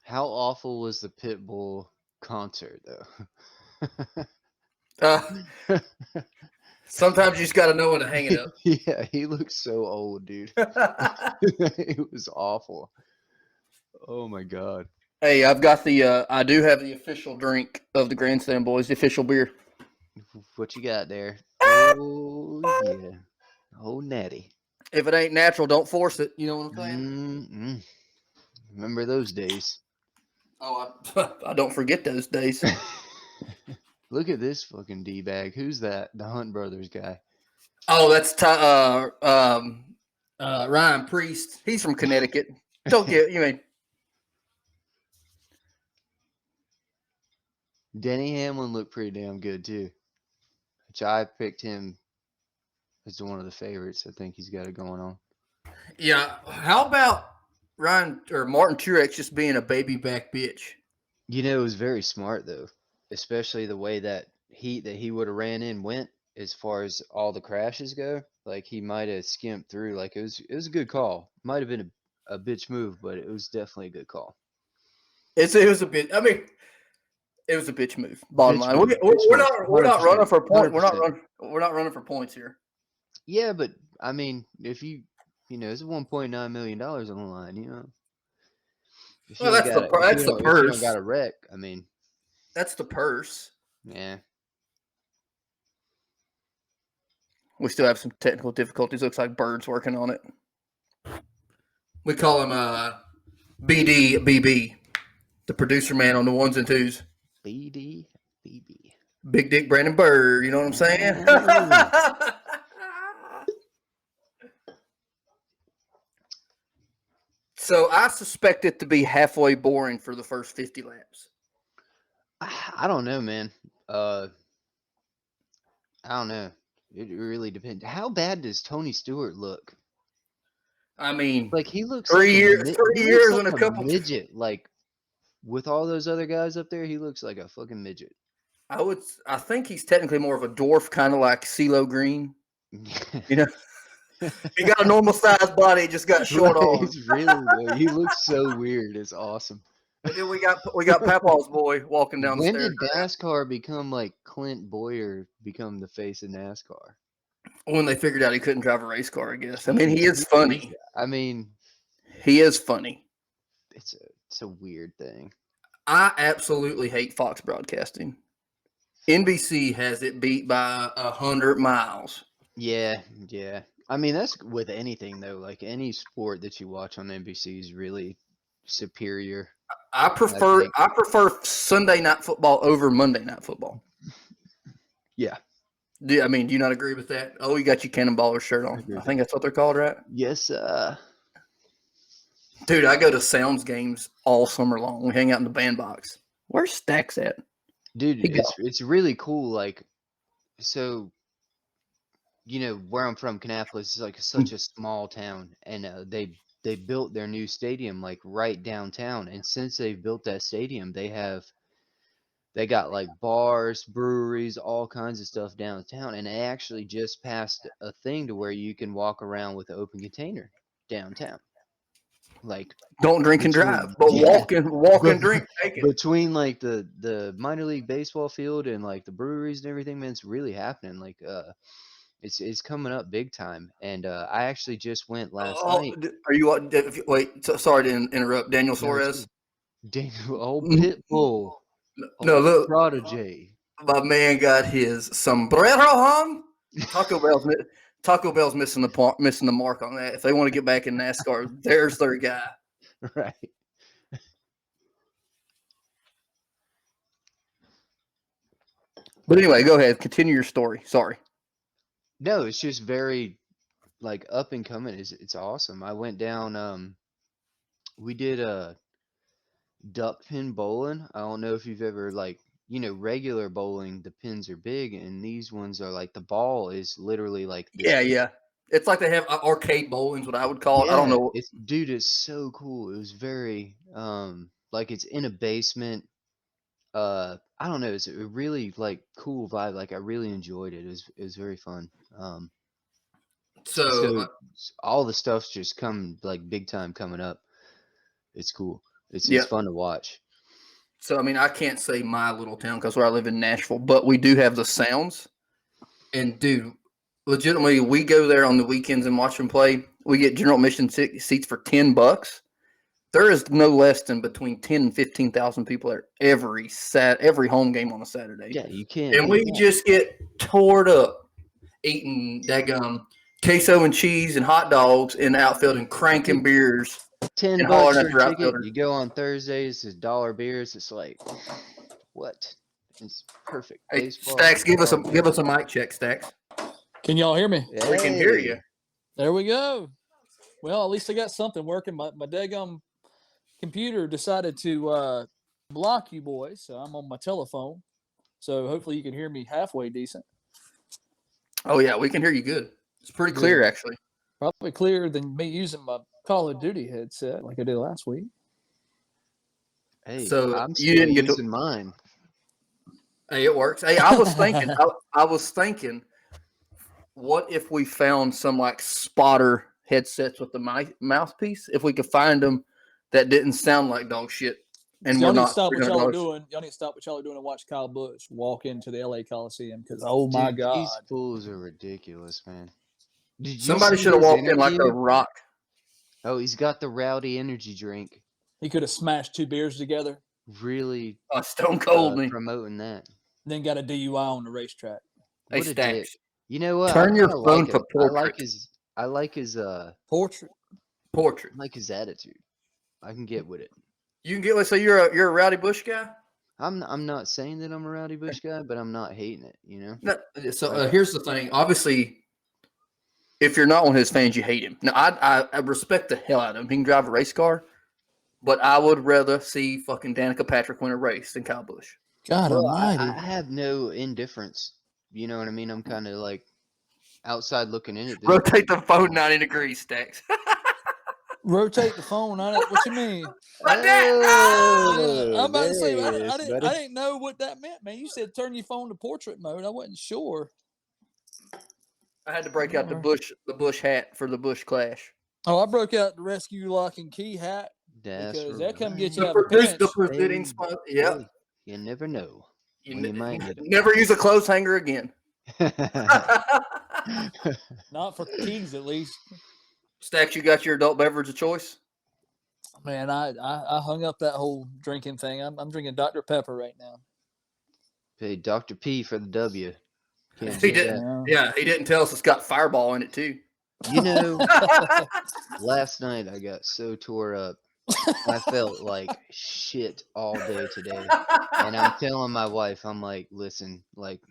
How awful was the Pitbull concert Uh, though? sometimes you just got to know when to hang it up. Yeah, he looks so old, dude. It was awful. Oh my god. Hey, I've got I do have the official drink of the GrandStand Boyz, the official beer. What you got there? Oh yeah. Oh natty. If it ain't natural, don't force it. You know what I'm saying? Mm-mm. Remember those days? Oh, I don't forget those days. Look at this fucking D-bag. Who's that? The Hunt Brothers guy. Oh, that's Ryan Priest. He's from Connecticut. Don't get you mean. Denny Hamlin looked pretty damn good too. Which I picked him as one of the favorites. I think he's got it going on. Yeah. How about Ryan or Martin Truex just being a baby back bitch? You know, it was very smart though, especially the way that he would have ran in went as far as all the crashes go. Like he might have skimped through. Like it was a good call. Might have been a bitch move, but it was definitely a good call. It was a bit. I mean, it was a bitch move. Bottom Bitch line, move, bitch move, we're not running 100%, for point. 100%. We're not running for points here. Yeah, but I mean, if it's $1.9 million on the line. If Well, you ain't got that's the if you don't got purse. a wreck, I mean, That's the purse. yeah. We still have some technical difficulties. Looks like Bird's working on it. We call him BB, the producer man on the ones and twos. BDBB. Big Dick Brandon Bird. You know what I'm saying? So I suspect it to be halfway boring for the first 50 laps. I don't know, man. I don't know. It really depends. How bad does Tony Stewart look? I mean, Like he looks 3 like years, he 3 looks years like and a a couple. midget. Like with all those other guys up there, he looks like a fucking midget. I think he's technically more of a dwarf, kind of like CeeLo Green. You know, he got a normal sized body, just got short arms. It's really weird. He looks so weird. It's awesome. And then we got Papaw's boy walking down the When stairs did NASCAR become like Clint Boyer become the face of NASCAR? when they figured out he couldn't drive a race car. I guess. I mean, he Jeez, is funny. I mean, He is funny. it's a weird thing. I absolutely hate Fox broadcasting. NBC has it beat by 100 miles. Yeah, yeah. I mean, that's with anything though. Like any sport that you watch on NBC is really superior. I I think. prefer Sunday night football over Monday night football. Yeah. Do you not agree with that? Oh, you got your Cannonballer shirt I on. agree I with think that. that's what they're called, right? Yes. Dude, I go to Sounds games all summer long. We hang out in the bandbox. Where's Stacks at? Dude, He got it's really cool. Like, so where I'm from, Kannapolis is like such a small town, and they built their new stadium like right downtown. And since they've built that stadium, they got like bars, breweries, all kinds of stuff downtown. And they actually just passed a thing to where you can walk around with an open container downtown. Like don't drink and drive, between but yeah, walk but and drink, take it. between like the minor league baseball field and like the breweries and everything, man, it's really happening. Like it's coming up big time. And I actually just went last Oh, night. are you? Wait, sorry to interrupt. Daniel No, it's good. Suarez. Daniel, old Pitbull, No, old look, prodigy. my man got his sombrero on. Taco Bell's Taco Bell's missing the mark on that. If they want to get back in NASCAR, there's their guy. Right. But anyway, go ahead. Continue your story. Sorry. No, it's just very like up and coming. It's awesome. I went down. We did a duck pin bowling. I don't know if you've ever like regular bowling. The pins are big, and these ones are like the ball is literally like this. Yeah, yeah. It's like they have arcade bowling's what I would call it. I don't Yeah, know. it's so cool. It was very like it's in a basement. I don't know. It's a really like cool vibe. Like I really enjoyed it. It was very fun. So So all the stuff's just come like big time coming up. It's cool. It's fun to watch. So, I mean, I can't say my little town because where I live in Nashville, but we do have the sounds. And, dude, legitimately, we go there on the weekends and watch them play. We get general admission seats for $10. There is no less than between 10 and 15,000 people there every home game on a Saturday. Yeah, you can't. And we just get tore up eating daggum queso and cheese and hot dogs in the outfield and cranking beers. $10 for a ticket. You go on Thursdays, it's dollar beers. It's like, what? It's perfect. Hey, Baseball. Stacks, give us a mic check, Stacks. Can y'all hear me? Hey. We can hear you. There we go. Well, at least I got something working. My daggum computer decided to block you boys, so I'm on my telephone. So hopefully you can hear me halfway decent. Oh, yeah, we can hear you good. It's pretty clear, actually. Probably clearer than me using my Call of Duty headset like I did last week. Hey, So I'm you didn't get using mine. Hey, it works. Hey, I was thinking, I was thinking, what if we found some like spotter headsets with the mouthpiece? If we could find them that didn't sound like dog shit, and y'all we're need not to stop what y'all are $300. doing. Y'all need to stop what y'all are doing and watch Kyle Busch walk into the LA Coliseum because my God, these fools are ridiculous, man. Somebody should have walked in like a rock. Oh, he's got the rowdy energy drink. he could have smashed 2 beers together. Really Stone cold me. promoting that. Then got a DUI on the racetrack. Hey, What a Stacks. dick. You know what? Turn I your kinda phone like to him. portrait. I like his Portrait. Portrait. I like his attitude. I can get with it. You can get. Let's say you're a rowdy Bush guy. I'm not saying that I'm a rowdy Bush guy, but I'm not hating it. You know. No, so here's the thing. Obviously, if you're not one of his fans, you hate him. Now, I respect the hell out of him. He can drive a race car, but I would rather see fucking Danica Patrick win a race than Kyle Busch. God almighty. I have no indifference. You know what I mean? I'm kind of like outside looking in at this. Rotate the phone 90 degrees, Stacks. Rotate the phone. What you mean? Like that. I'm about to say, there I it is, buddy. didn't know what that meant, man. You said turn your phone to portrait mode. I wasn't sure. I had to break out the Bush hat for the Bush Clash. Oh, I broke out the rescue lock and key hat That's because that come right. get you out of a pinch. The presenting spot. Yeah. You never know. You might get it. never use a clothes hanger again. Not for keys, at least. Stacks, you got your adult beverage of choice? Man, I hung up that whole drinking thing. I'm drinking Dr. Pepper right now. Hey, Dr. P for the W. Can't He beat didn't. that. Yeah, he didn't tell us it's got Fireball in it too. You know, last night I got so tore up. I felt like shit all day today. And I'm telling my wife, I'm like, listen, like,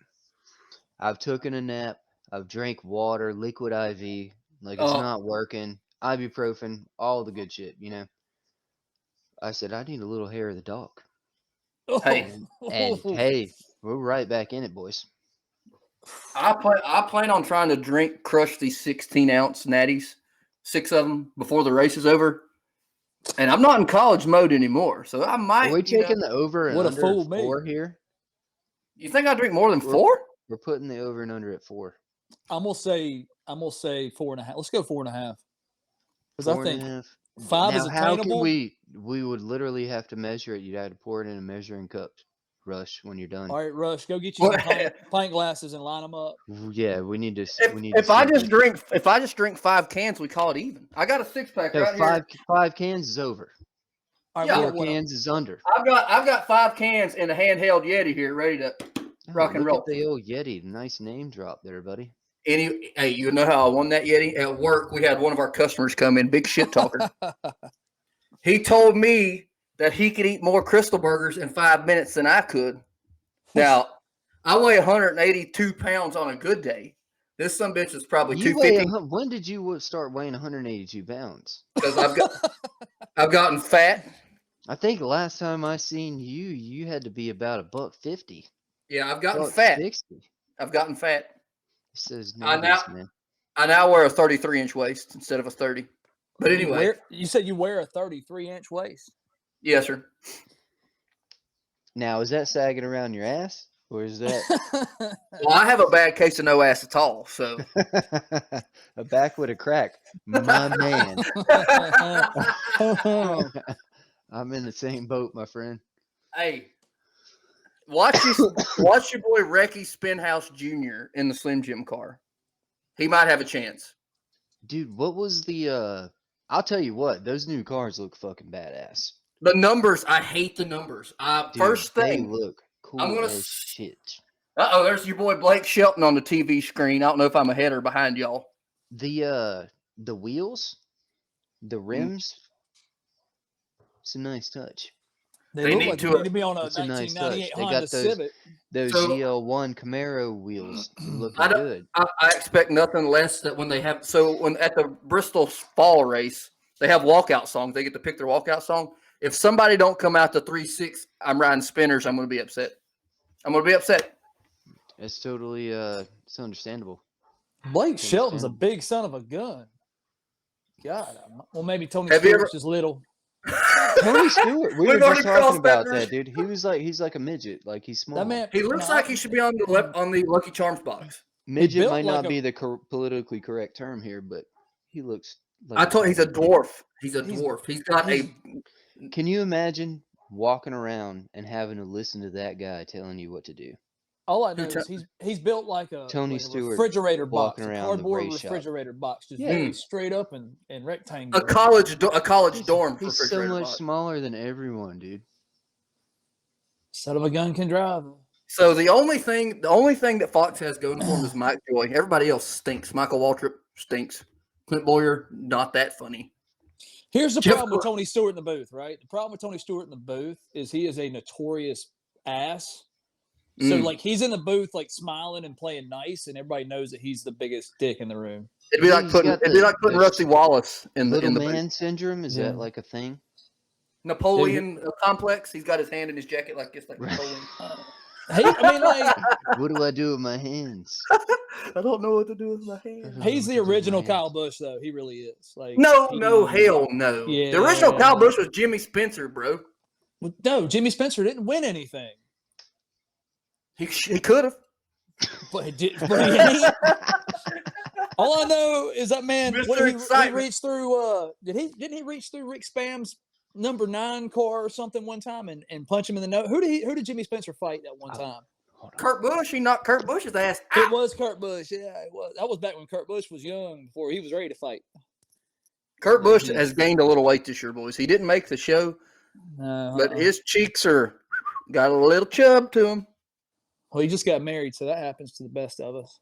I've taken a nap. I've drank water, liquid IV. Like, it's not working. Ibuprofen, all the good shit, you know. I said, I need a little hair of the dog. Hey. And hey, we're right back in it, boys. I plan on trying to crush these 16-ounce natties, 6 of them before the race is over. And I'm not in college mode anymore, so I might. Are we taking the over and what a under fool at 4 me. here? You think I drink more than 4? We're putting the over and under at 4. I'm gonna say 4.5. Let's go 4.5. Because I think 4.5. 5 Now, is how can attainable. we would literally have to measure it. You'd have to pour it in a measuring cup, Rush, when you're done. All right, Rush, go get you some pint glasses and line them up. Yeah, we need to. If I just drink 5 cans, we call it even. I got a 6-pack right here. 5 cans is over. All right, Yeah. 4 cans is under. I've got 5 cans in a handheld Yeti here, ready to rock and Look roll. at the old Yeti. Nice name drop there, buddy. Hey, you know how I won that Yeti? At work, we had one of our customers come in, big shit talker. He told me that he could eat more Crystal Burgers in 5 minutes than I could. Now, I weigh 182 pounds on a good day. This sumbitch is probably 250. When did you start weighing 182 pounds? Because I've gotten fat. I think last time I seen you had to be about $150. Yeah, I've gotten fat. 60. I've gotten fat. It says I man. now wear a 33-inch waist instead of a 30. But anyway. You said you wear a 33-inch waist? Yes, sir. Now, is that sagging around your ass? Or is that Well, I have a bad case of no ass at all, so a back with a crack? My man. I'm in the same boat, my friend. Hey, watch your boy Recky Spinhouse Jr. in the Slim Jim car. He might have a chance. Dude, what was the I'll tell you what, those new cars look fucking badass. The numbers, I hate the numbers. Dude, First they thing, look I'm cool gonna. as shit. There's your boy Blake Shelton on the TV screen. I don't know if I'm ahead or behind y'all. The wheels, the rims, it's a nice touch. They They look need like to- they need to be on a It's a nice touch. 1998 They Honda got those Civic. those So- ZL1 Camaro wheels looking I don't- good. I expect nothing less that when they have when at the Bristol Fall race they have walkout songs. They get to pick their walkout song. If somebody don't come out to 3.6, I'm riding spinners. I'm going to be upset. It's totally it's understandable. Blake It's Shelton's a understandable. big son of a gun. God, well, maybe Tony Have you Stewart's just little. Tony Stewart, we We've were already just talking crossed that about that, bridge. dude. He's like a midget, like he's small. That man, He looks no, like he should be on the Lucky Charms box. Midget built might like not a- be the politically correct term here, but he looks like I told you, he's a fucking kid. dwarf. He's a He's- dwarf. He's got he's- Can you imagine walking around and having to listen to that guy telling you what to do? all I know Who is he's built like a, Tony like a Stewart refrigerator box, walking a around the cardboard race shop. refrigerator box, just Yeah. very straight up and a rectangular. college dorm He's so refrigerator much box. smaller than everyone, dude. Son of a gun can drive. So the only thing that Fox has going for him is Mike Joy. Everybody else stinks. Michael Waltrip stinks. Clint Boyer, not that funny. Here's the Jeff problem with Gr- Tony Stewart in the booth, right? The problem with Tony Stewart in the booth is he is a notorious ass. So Mm. like he's in the booth like smiling and playing nice, and everybody knows that he's the biggest dick in the room. It'd be like He's putting got the Rusty Wallace in the Little booth. man syndrome, is Yeah. that like a thing? Napoleon complex. He's got his hand in his jacket like this, like Napoleon. I mean, like What do I do with my hands? I don't know what to do with my hand. he's the What do I do with original my Kyle hands? Busch, though. He really is. Like No, he- hell no. Yeah. The original Kyle Busch was Jimmy Spencer, bro. No, Jimmy Spencer didn't win anything, He could have. but he did. But he ain't. All I know is that man. Mr. What did he Excitement. reach through? Didn't he reach through Rick Spam's number 9 car or something one time and punch him in the nose? Who did Jimmy Spencer fight that one time? Hold on. Kurt Busch, he knocked Kurt Busch's ass It out. was Kurt Busch. Yeah, it was. That was back when Kurt Busch was young, before he was ready to fight. Kurt Busch has gained a little weight this year, boys. He didn't make the show, but his cheeks are got a little chub to him. Well, he just got married, so that happens to the best of us.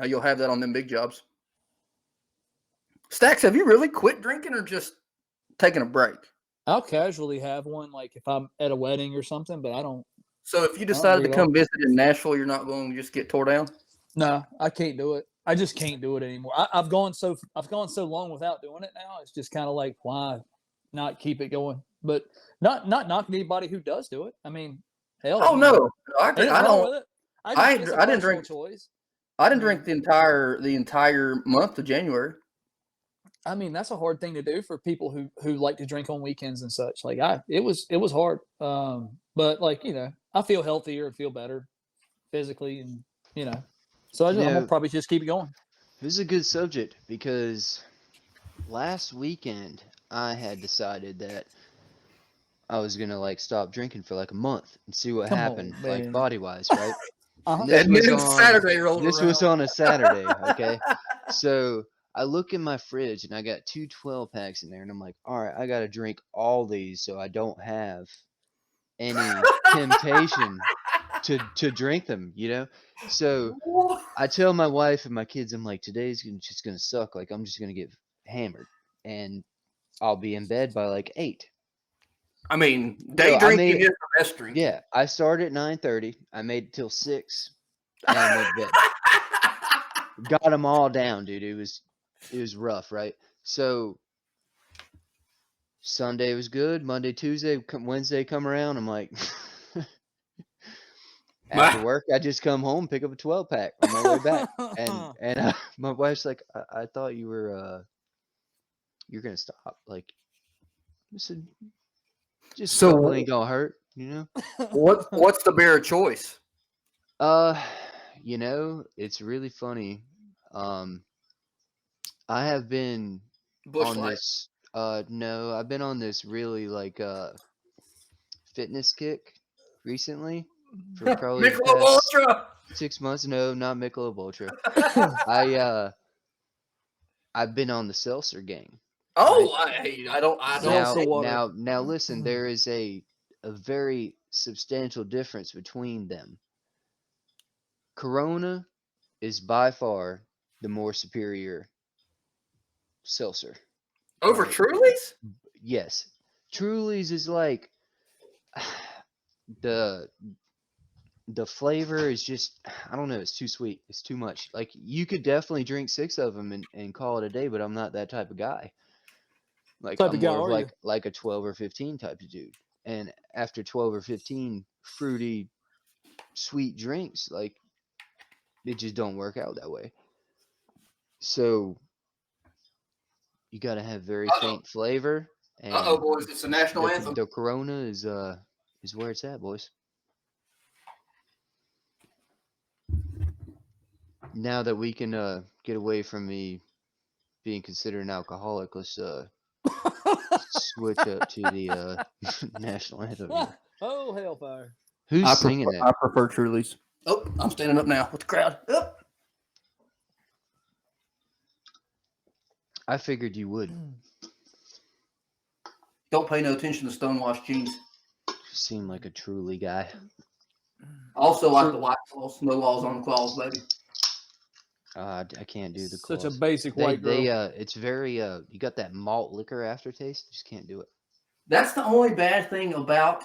You'll have that on them big jobs. Stacks, have you really quit drinking or just taking a break? I'll casually have one, like if I'm at a wedding or something, but I don't. So if you decided to drink come all- visit in Nashville, you're not going to just get tore down? No, I can't do it. I just can't do it anymore. I've gone so long without doing it now. It's just kind of like, why not keep it going? But not knocking anybody who does do it. I mean, hell. Oh no, I ain't nothing wrong don't. with it. I It's a didn't personal drink- choice. I didn't drink the entire month of January. I mean, that's a hard thing to do for people who like to drink on weekends and such. Like it was hard. But like, I feel healthier and feel better physically, and so I'm gonna probably just keep it going. This is a good subject because last weekend I had decided that I was gonna like stop drinking for like a month and see what Come on, happened, like man. body wise, right? Uh-huh. This And was then on- Saturday rolled This around. was on a Saturday, okay? So I look in my fridge and I got 2 12-packs in there, and I'm like, all right, I got to drink all these so I don't have any temptation to drink them, So I tell my wife and my kids, I'm like, today's just gonna suck. Like I'm just gonna get hammered, and I'll be in bed by like 8. I mean, day So I drinking made- is the best drink. Yeah, I started at 9:30. I made it till 6, and I went to bed. Got them all down, dude. It was rough, right? So Sunday was good. Monday, Tuesday, Wednesday come around. I'm like, after work, I just come home, pick up a 12-pack on my way back, and my wife's like, I thought you're gonna stop. Like, I said, just So- so ain't gonna hurt, What's the beer of choice? It's really funny. I have been Busch on Light. this. No, I've been on this really like fitness kick recently for probably the Michelob past Ultra. 6 months. No, not Michelob Ultra. I've been on the seltzer gang. Oh, Right? I don't. Seltzer water. Now, listen. There is a very substantial difference between them. Corona is by far the more superior seltzer. Over Right? Truly's? Yes, Truly's is like the flavor is just, I don't know, it's too sweet. It's too much. Like you could definitely drink 6 of them and call it a day, but I'm not that type of guy. Like Type I'm of guy, more of are you? like a 12 or 15 type of dude. And after 12 or 15 fruity sweet drinks, like it just don't work out that way. So you got to have very Uh-oh. faint flavor, Uh-oh, and boys. It's the national the anthem. the Corona is where it's at, boys. Now that we can get away from me being considered an alcoholic, let's switch up to the national anthem here. Oh, hellfire. Who's singing it? I prefer Truly's. Oh, I'm standing up now with the crowd. Up. I figured you would. Don't pay no attention to stonewashed jeans. You seem like a truly guy. Also like the white claws. No laws on the claws, baby. I can't do the Such a claws. basic white girl. It's very you got that malt liquor aftertaste. Just can't do it. That's the only bad thing about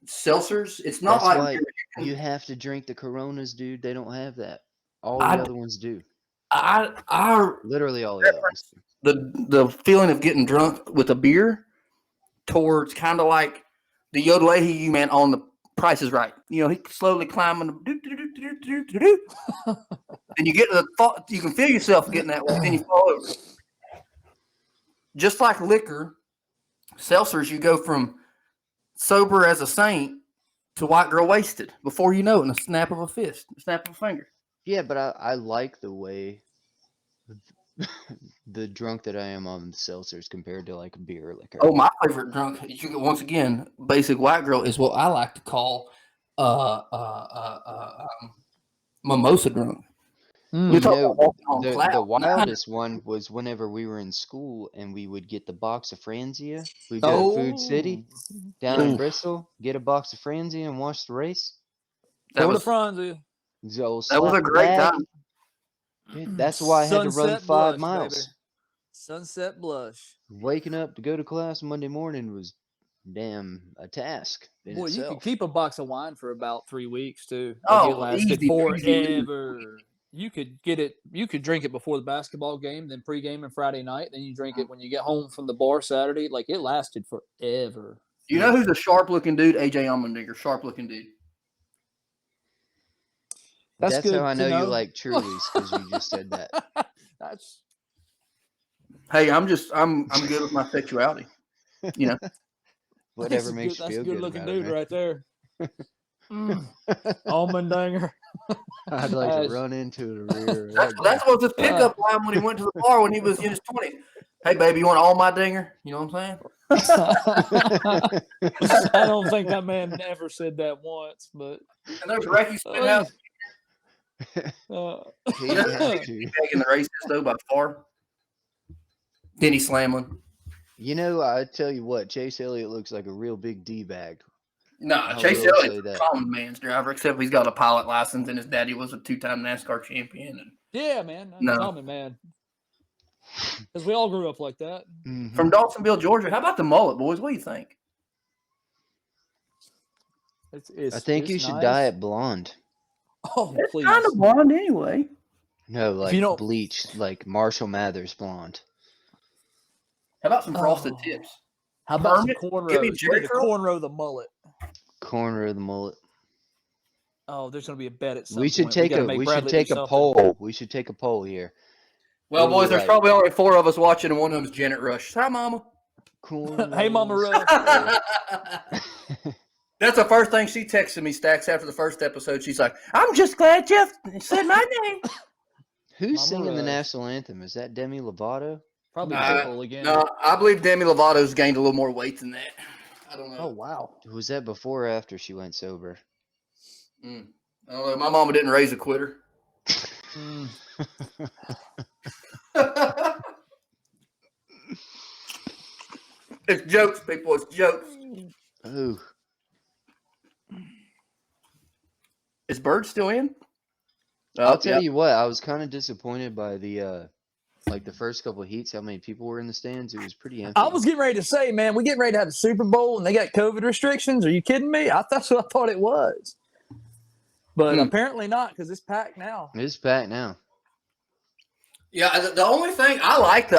seltzers. It's not That's like why you have to drink the Coronas, dude. They don't have that. All the other ones do. Literally all the other ones do. The feeling of getting drunk with a beer towards kind of like the Yodel man on The Price is Right. You know, he slowly climbing. And you get the thought, you can feel yourself getting that way, then you fall over. Just like liquor, seltzers, you go from sober as a saint to white girl wasted before you know it in a snap of a fist, a snap of a finger. Yeah, but I like the way the drunk that I am on seltzers compared to like a beer or liquor. Oh, my favorite drunk, once again, basic white girl is what I like to call mimosa drunk. You know, the wildest one was whenever we were in school and we would get the box of Franzia. We'd go to Food City down in Bristol, get a box of Franzia and watch the race. That was Franzia. That was a great time. Dude, that's why I had to run 5 miles. Baby. Sunset Blush. Waking up to go to class Monday morning was damn a task in Boy, itself. you could keep a box of wine for about 3 weeks too. Oh, it lasted easy, forever. You could get it. You could drink it before the basketball game, then pregame and Friday night. Then you drink it when you get home from the bar Saturday. Like it lasted forever. You know who's a sharp-looking dude? AJ Allmendinger, sharp-looking dude. That's how I know you like Truly's, because you just said that. Hey, I'm good with my sexuality. You know, whatever makes you feel good. That's a good-looking dude man. right there. Allmendinger. I'd like to run into the rear. That's what his pickup line when he went to the bar when he was in his 20s. Hey, baby, you want all my dinger? You know what I'm saying? I don't think that man ever said that once, but. And there's Recky Spinhouse. He had to. Taking the races though by far. Denny Slamlin. You know, I tell you what, Chase Elliott looks like a real big D-bag. No, Chase Elliott's a common man's driver, except he's got a pilot license and his daddy was a 2-time NASCAR champion. And yeah, man. Common man. Because we all grew up like that. Mm-hmm. From Dawsonville, Georgia. How about the mullet, boys? What do you think? I think you should dye it blonde. Oh, it's please. kind of blonde anyway. No, like bleach, like Marshall Mathers blonde. How about some frosted tips? How about some cornrows? Give me Jerry cornrow the mullet. Cornrow the mullet. Oh, there's going to be a bet at some we should point. Take we should take a poll. We should take a poll here. Well, boys, there's probably only 4 of us watching, and one of them is Janet Rush. Hi, Mama. Hey, Mama Rush. That's the first thing she texted me, Stacks, after the first episode. She's like, I'm just glad Jeff said my name. Who's singing the national anthem? Is that Demi Lovato? Probably Pitbull again. No, I believe Demi Lovato's gained a little more weight than that. I don't know. Oh wow. Was that before or after she went sober? I don't know. My mama didn't raise a quitter. Mm. It's jokes, people. It's jokes. Oh, Is Bird still in? I'll tell you what. I was kind of disappointed by the like the first couple of heats. How many people were in the stands? It was pretty empty. I was getting ready to say, man, we getting ready to have a Super Bowl and they got COVID restrictions. Are you kidding me? That's what I thought it was. But apparently not, because it's packed now. It's packed now. Yeah, the only thing I like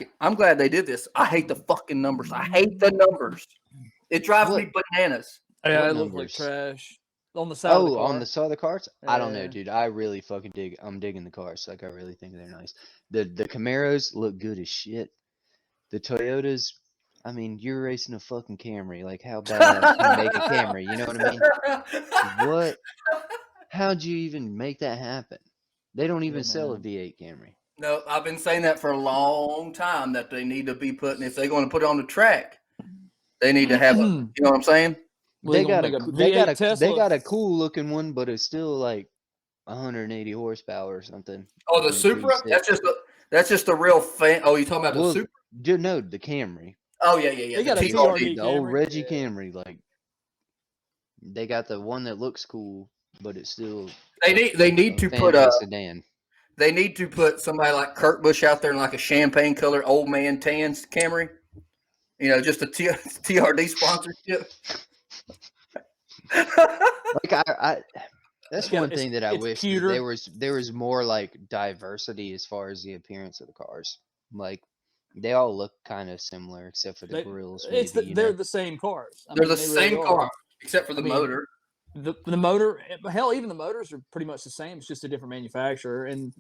it. I'm glad they did this. I hate the fucking numbers. I hate the numbers. It drives me bananas. Yeah, What it looked like numbers? trash on the side of the car. On the side of the cars? I don't know, Yeah. dude. I really fucking I'm digging the cars. Like, I really think they're nice. The Camaros look good as shit. The Toyotas, I mean, you're racing a fucking Camry. Like, how badass can you make a Camry? You know what I mean? What? How'd you even make that happen? They don't even sell a V8 Camry. No, I've been saying that for a long time that they need to be putting, if they're going to put it on the track, they need to have a, you know what I'm saying? They got a cool looking one, but it's still like 180 horsepower or something. Oh, the Supra? That's just a real fan. Oh, you talking about the Supra? No, the Camry. Oh yeah. They got a TRD the old Reggie Camry. Like, they got the one that looks cool, but it's still they need to put a sedan. They need to put somebody like Kurt Busch out there in like a champagne color old man tan Camry. You know, just a TRD sponsorship. Like that's one thing that I wish there was more like diversity as far as the appearance of the cars. Like, they all look kind of similar except for the grills. They're the same cars. They're the same car except for the motor. The motor, hell, even the motors are pretty much the same. It's just a different manufacturer, and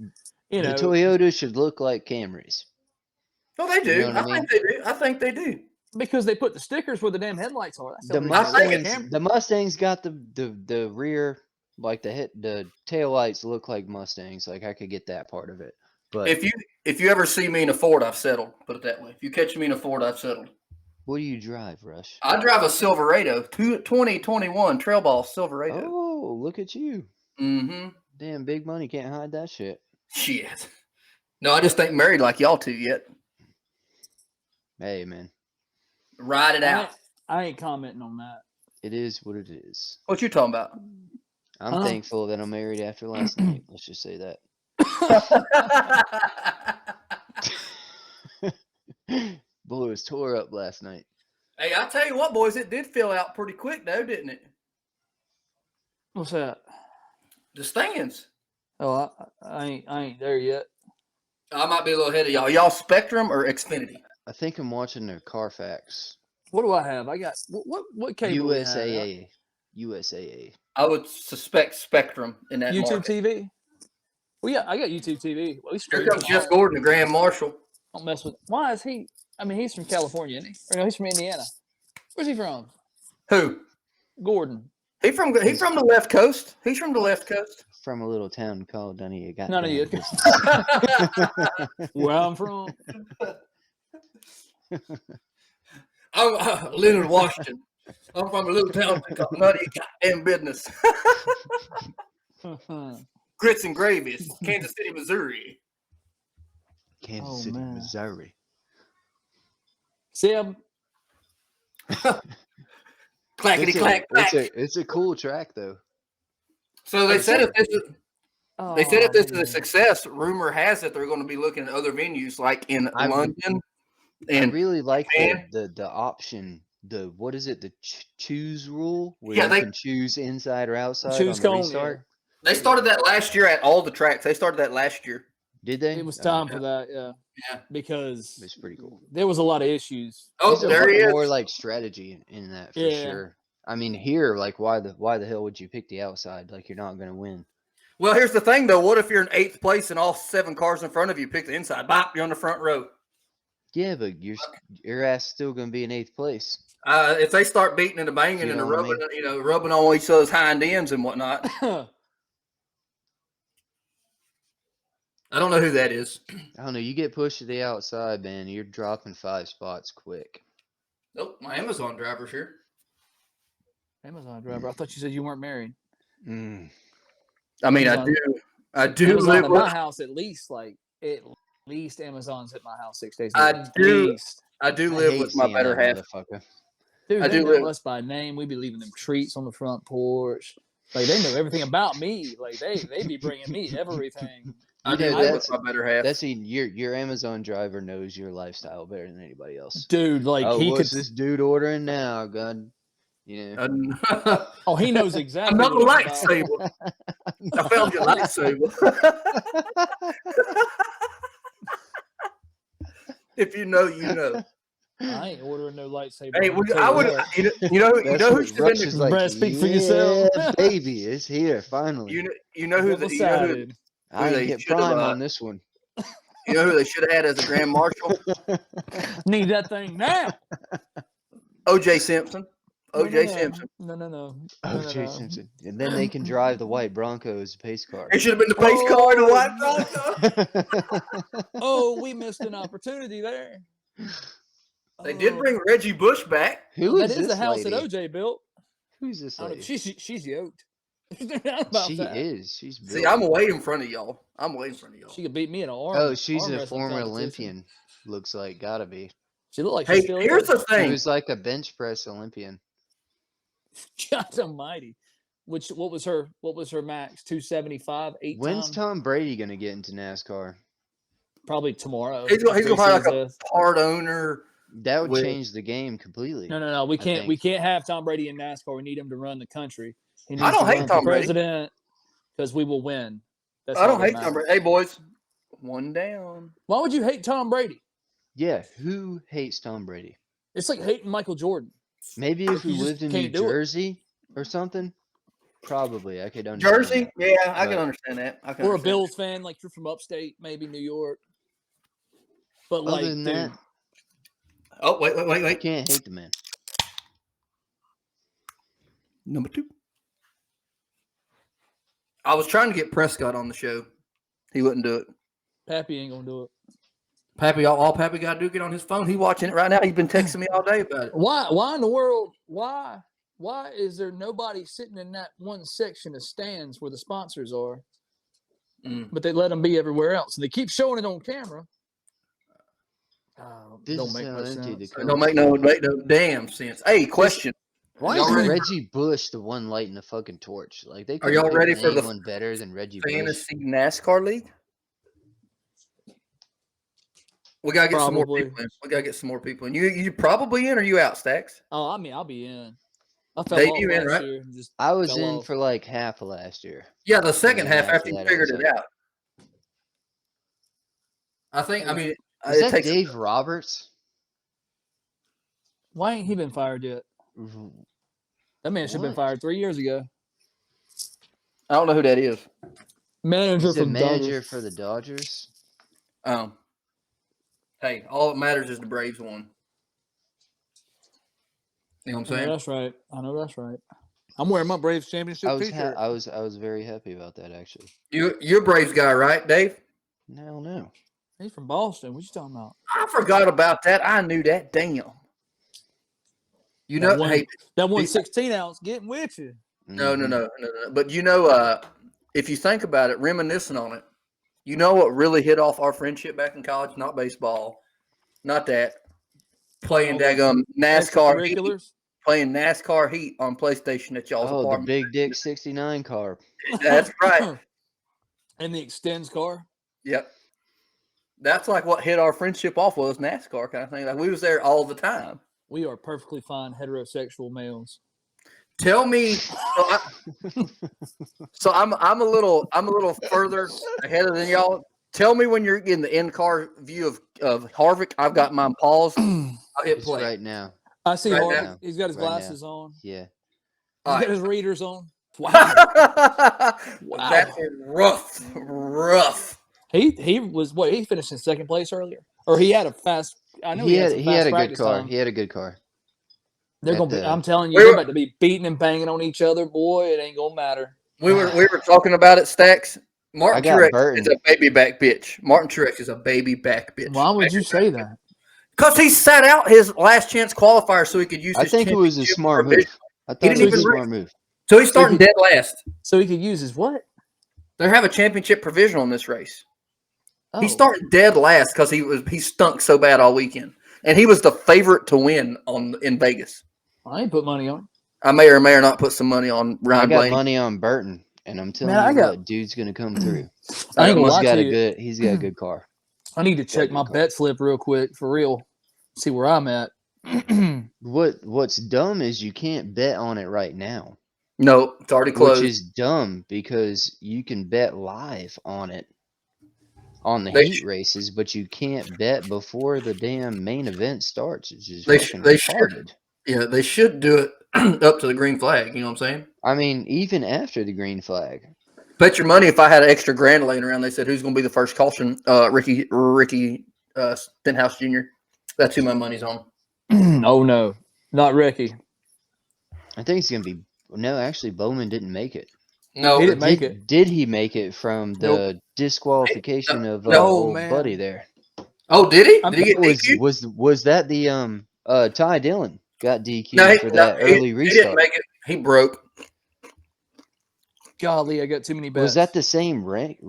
you know, the Toyota should look like Camrys. No, they do. You know I think they do. Because they put the stickers where the damn headlights are. The Mustangs got the rear, like the tail lights look like Mustangs. Like, I could get that part of it. But if you ever see me in a Ford, I've settled. Put it that way. If you catch me in a Ford, I've settled. What do you drive, Rush? I drive a Silverado, 2021 Trail Ball Silverado. Oh, look at you. Mm-hmm. Damn, big money can't hide that shit. Shit. No, I just ain't married like y'all two yet. Hey, man. Ride it out. I ain't commenting on that. It is what it is. What you talking about? I'm thankful that I'm married after last night. Let's just say that. Boy, it was tore up last night. Hey, I tell you what, boys, it did fill out pretty quick, though, didn't it? What's that? The stands. Oh, I ain't there yet. I might be a little ahead of y'all. Y'all Spectrum or Xfinity? I think I'm watching their Carfax. What do I have? I got what cable? USAA. I would suspect Spectrum in that YouTube market. TV. Well, yeah, I got YouTube TV. Well, here comes Jeff Gordon, the Grand Marshal. Don't mess with. Why is he? I mean, he's from California, isn't he? Or no, he's from Indiana. Where's he from? Who? Gordon. He's from the left coast. He's from the left coast. From a little town called Dunny. None of you. Where I'm from. I'm Leonard Washington. I'm from a little town called Nutty Goddamn Business. Grits and gravy, Kansas City, Missouri. Kansas City, Missouri. Sim. Clackety clack clack. It's a cool track though. So they said if this is a success, rumor has it they're going to be looking at other venues like in London. And I really like the option. The what is it? The choose rule where you can choose inside or outside on the restart. Yeah. They started that last year at all the tracks. They started that last year. Did they? It was time for that, yeah. Because it's pretty cool. There was a lot of issues. Oh, there he is. More like strategy in that for sure. I mean, here, like, why the hell would you pick the outside? Like, you're not going to win. Well, here's the thing, though. What if you're in 8th place and all 7 cars in front of you pick the inside? Bop, you're on the front row. Yeah, but your ass still going to be in 8th place. If they start beating and banging and rubbing, rubbing on each other's hind ends and whatnot. I don't know who that is. I don't know. You get pushed to the outside, man. You're dropping 5 spots quick. Nope, my Amazon driver's here. Amazon driver. I thought you said you weren't married. Mm. I mean, Amazon- I do Amazon live at with. my house at least Amazon's at my house 6 days a I week. do- At least. I do I live hate with my seeing better that half. motherfucker. Dude, I they do know live- us by name. We be leaving them treats on the front porch. Like they know everything about me. Like they be bringing me everything. I do know, live with my better half. That's your Amazon driver knows your lifestyle better than anybody else. Dude, like Oh, he could. what's this dude ordering now? God, you know. Oh, he knows exactly. Another what it's about. lightsaber. I found your lightsaber. If you know, you know. I ain't ordering no lightsaber. Hey, I'm gonna I tell would. you that. You know That's who what should have Rush been. is like. Brad, speak for yourself. Yeah, baby, it's here finally. You know who the. You know who, I they ain't hit should've, prime on this one. you know who they should have had as a grand marshal? Need that thing now. O.J. Simpson. O.J. Simpson. No. O.J. Simpson, and then they can drive the white Bronco as a pace car. It should have been the pace car and the white Bronco. Oh, we missed an opportunity there. They did bring Reggie Bush back. Who That is is this the house lady? that OJ built. Who's this I don't know, lady? she's yoked. About She that. is. She's. See, built. I'm way in front of y'all. She could beat me in an arm. Oh, she's arm a wrestling former competition. Olympian. Looks like gotta be. She looked like Hey, she still here's is. the She thing. was like a bench press Olympian. God Almighty. What was her max? 275, 8 When's times? Tom Brady gonna get into NASCAR? Probably tomorrow. He's gonna After probably he like sees a this. part owner. That would With- change the game completely. No. We think. can't have Tom Brady in NASCAR. We need him to run the country. He needs I don't to hate run Tom for Brady. president because we will win. That's I all don't that hate Tom matters. Brady. Hey, boys. One down. Why would you hate Tom Brady? Yeah, who hates Tom Brady? It's like hating Michael Jordan. Maybe if You he just lived in New can't do it. Jersey or something. Probably, I could understand. Jersey? that. Yeah, I can But- understand that. I can Or a understand Bills fan, like you're from upstate, maybe New York. But like, Other than dude, that, that. Oh, wait. you can't hate the man. Number 2. I was trying to get Prescott on the show. He wouldn't do it. Pappy ain't gonna do it. Pappy, all Pappy got to do get on his phone. He watching it right now. He's been texting me all day about it. Why in the world? Why is there nobody sitting in that one section of stands where the sponsors are, but they let them be everywhere else? And they keep showing it on camera. This Don't is make how no empty sense. the It coach don't make no damn sense. Hey, question. Why Y'all is ready? Reggie Bush the one lighting the fucking torch? Like they Are y'all couldn't ready pick for the anyone better than Reggie Bush? Fantasy NASCAR League? We gotta get some more Probably. people in. We gotta get some more people in. You probably in or you out, Stacks? Oh, I mean, I'll be in. I fell Dave, off you in, last right? year. and Just I was fell in off. for like half of last year. Yeah, the second then half after after you that, I figured was it out. out. I think. I mean, Is it that takes. Dave Roberts? Why ain't he been fired yet? That man should have been What? fired 3 years ago. I don't know who that is. Manager He's a from manager Dodgers. for the Dodgers. Hey, all that matters is the Braves won. You know what I'm I know saying? that's right. I know that's right. I'm wearing my Braves championship I was t-shirt. I was very happy about that actually. You're a Braves guy, right, Dave? No. He's from Boston. What you talking about? I forgot about that. I knew that. Damn. You know, hey, That 116 ounce getting with you. no. Mhm. But if you think about it, reminiscing on it, you know what really hit off our friendship back in college? Not baseball, not that. Playing daggum NASCAR Heat, Extracurriculars. playing NASCAR Heat on PlayStation at y'all's Oh, the apartment. Big Dick 69 car. That's right. And the extends car. Yep. That's like what hit our friendship off was NASCAR kind of thing. Like we was there all the time. We are perfectly fine heterosexual males. Tell me, so I'm a little further ahead of than y'all. Tell me when you're in the in-car view of Harvick. I've got mine paused. I'll hit It's play. right now. I see Right Harvey. now. He's got his Right now. glasses on. Yeah. He's All got right. his readers on. That's rough. He was what? He finished in second place earlier, or he had a fast. I know He had had some he fast had a good practice car. time. He had a good car. They're at gonna be. the- I'm telling you, We they're were- about to be beating and banging on each other. Boy, it ain't gonna matter. We were talking about it, Stacks. Martin I got Truex Burton. is a baby back bitch. Martin Truex is a baby back bitch. Why would you say that? Because he sat out his last chance qualifier so he could use I his think it was a championship smart provision. move. I He thought didn't it was a even smart move. So he's starting dead last. So he could use his what? They have a championship provision on this race. Oh. He's starting dead last because he stunk so bad all weekend. And he was the favorite to win in Vegas. I ain't put money on. I may or not put some money on Ryan I got Blaney. money on Burton, and I'm telling Man, you what, dude's gonna come through. I ain't gonna He's lie got to a you. good. He's got a good car. I need to check my bet slip real quick for real. See where I'm at. What's dumb is you can't bet on it right now, No, it's already closed. which is dumb because you can bet live on it on the They heat races, but you can't bet before the damn main event starts. It's just They fucking should. retarded. Yeah, they should do it up to the green flag. You know what I'm saying? I mean, even after the green flag. Bet your money if I had an extra grand laying around, they said who's going to be the first caution? Ricky Stenhouse Jr. That's who my money's on. Oh no, not Ricky. I think it's gonna be no. Actually, Bowman didn't make it. No, He didn't make it. Did he make it from the disqualification of No, old man. buddy there? Oh, did he? I'm- Did he get DQ'd? Was that the Ty Dillon got DQ'd No, for that early he restart? didn't make it. He broke. Golly, I got too many bets. Was that the same rank,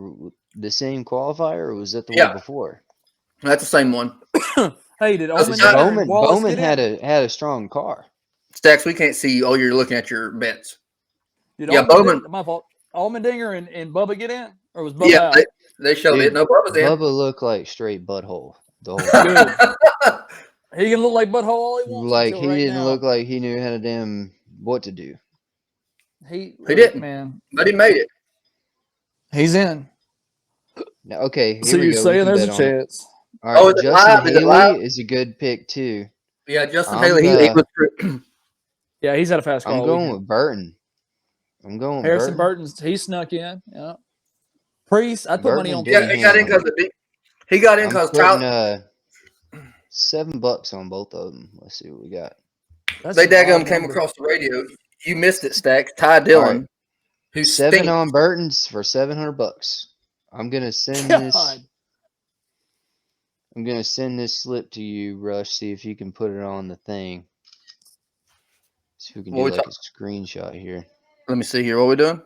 the same qualifier, or was that the Yeah. one before? That's the same one. Hey, did That's Omen not- and Wallace Bowman get in? had a strong car. Stacks, we can't see you. Oh, you're looking at your bets. Did Yeah, Allmendinger- Bowman- My fault. Allmendinger and Bubba get in, or was Bubba Yeah, out? they showed Dude, it. No, Bubba's in. Bubba looked like straight butthole the whole time. Good. He can look like butthole all he wants. Like until he right didn't now. look like he knew how to damn what to do. He didn't. man. But he made it. He's in. Now, okay, here So we you're go. We saying can there's bet a on it. chance? All right, Oh, is it Justin live? Is it live? Haley is a good pick too. Yeah, Justin I'm, Haley. He was. Yeah, he's had a fast car. I'm all going weekend. with Burton. I'm going with Harrison Burton. Burton's. He snuck in. Yeah. Priest. I put money on. Burton Yeah, did he got in because he got in I'm because putting Tyler. $7 on both of them. Let's see what we got. That's They a daggum wild came number. across the radio. You missed it, Stacks. Ty Dillon, right. who 7 stinks. on Burton's for $700. I'm gonna send this. God. I'm gonna send this slip to you, Rush. See if you can put it on the thing. See if we can What do we like a screenshot here. Let me see here. What we doing?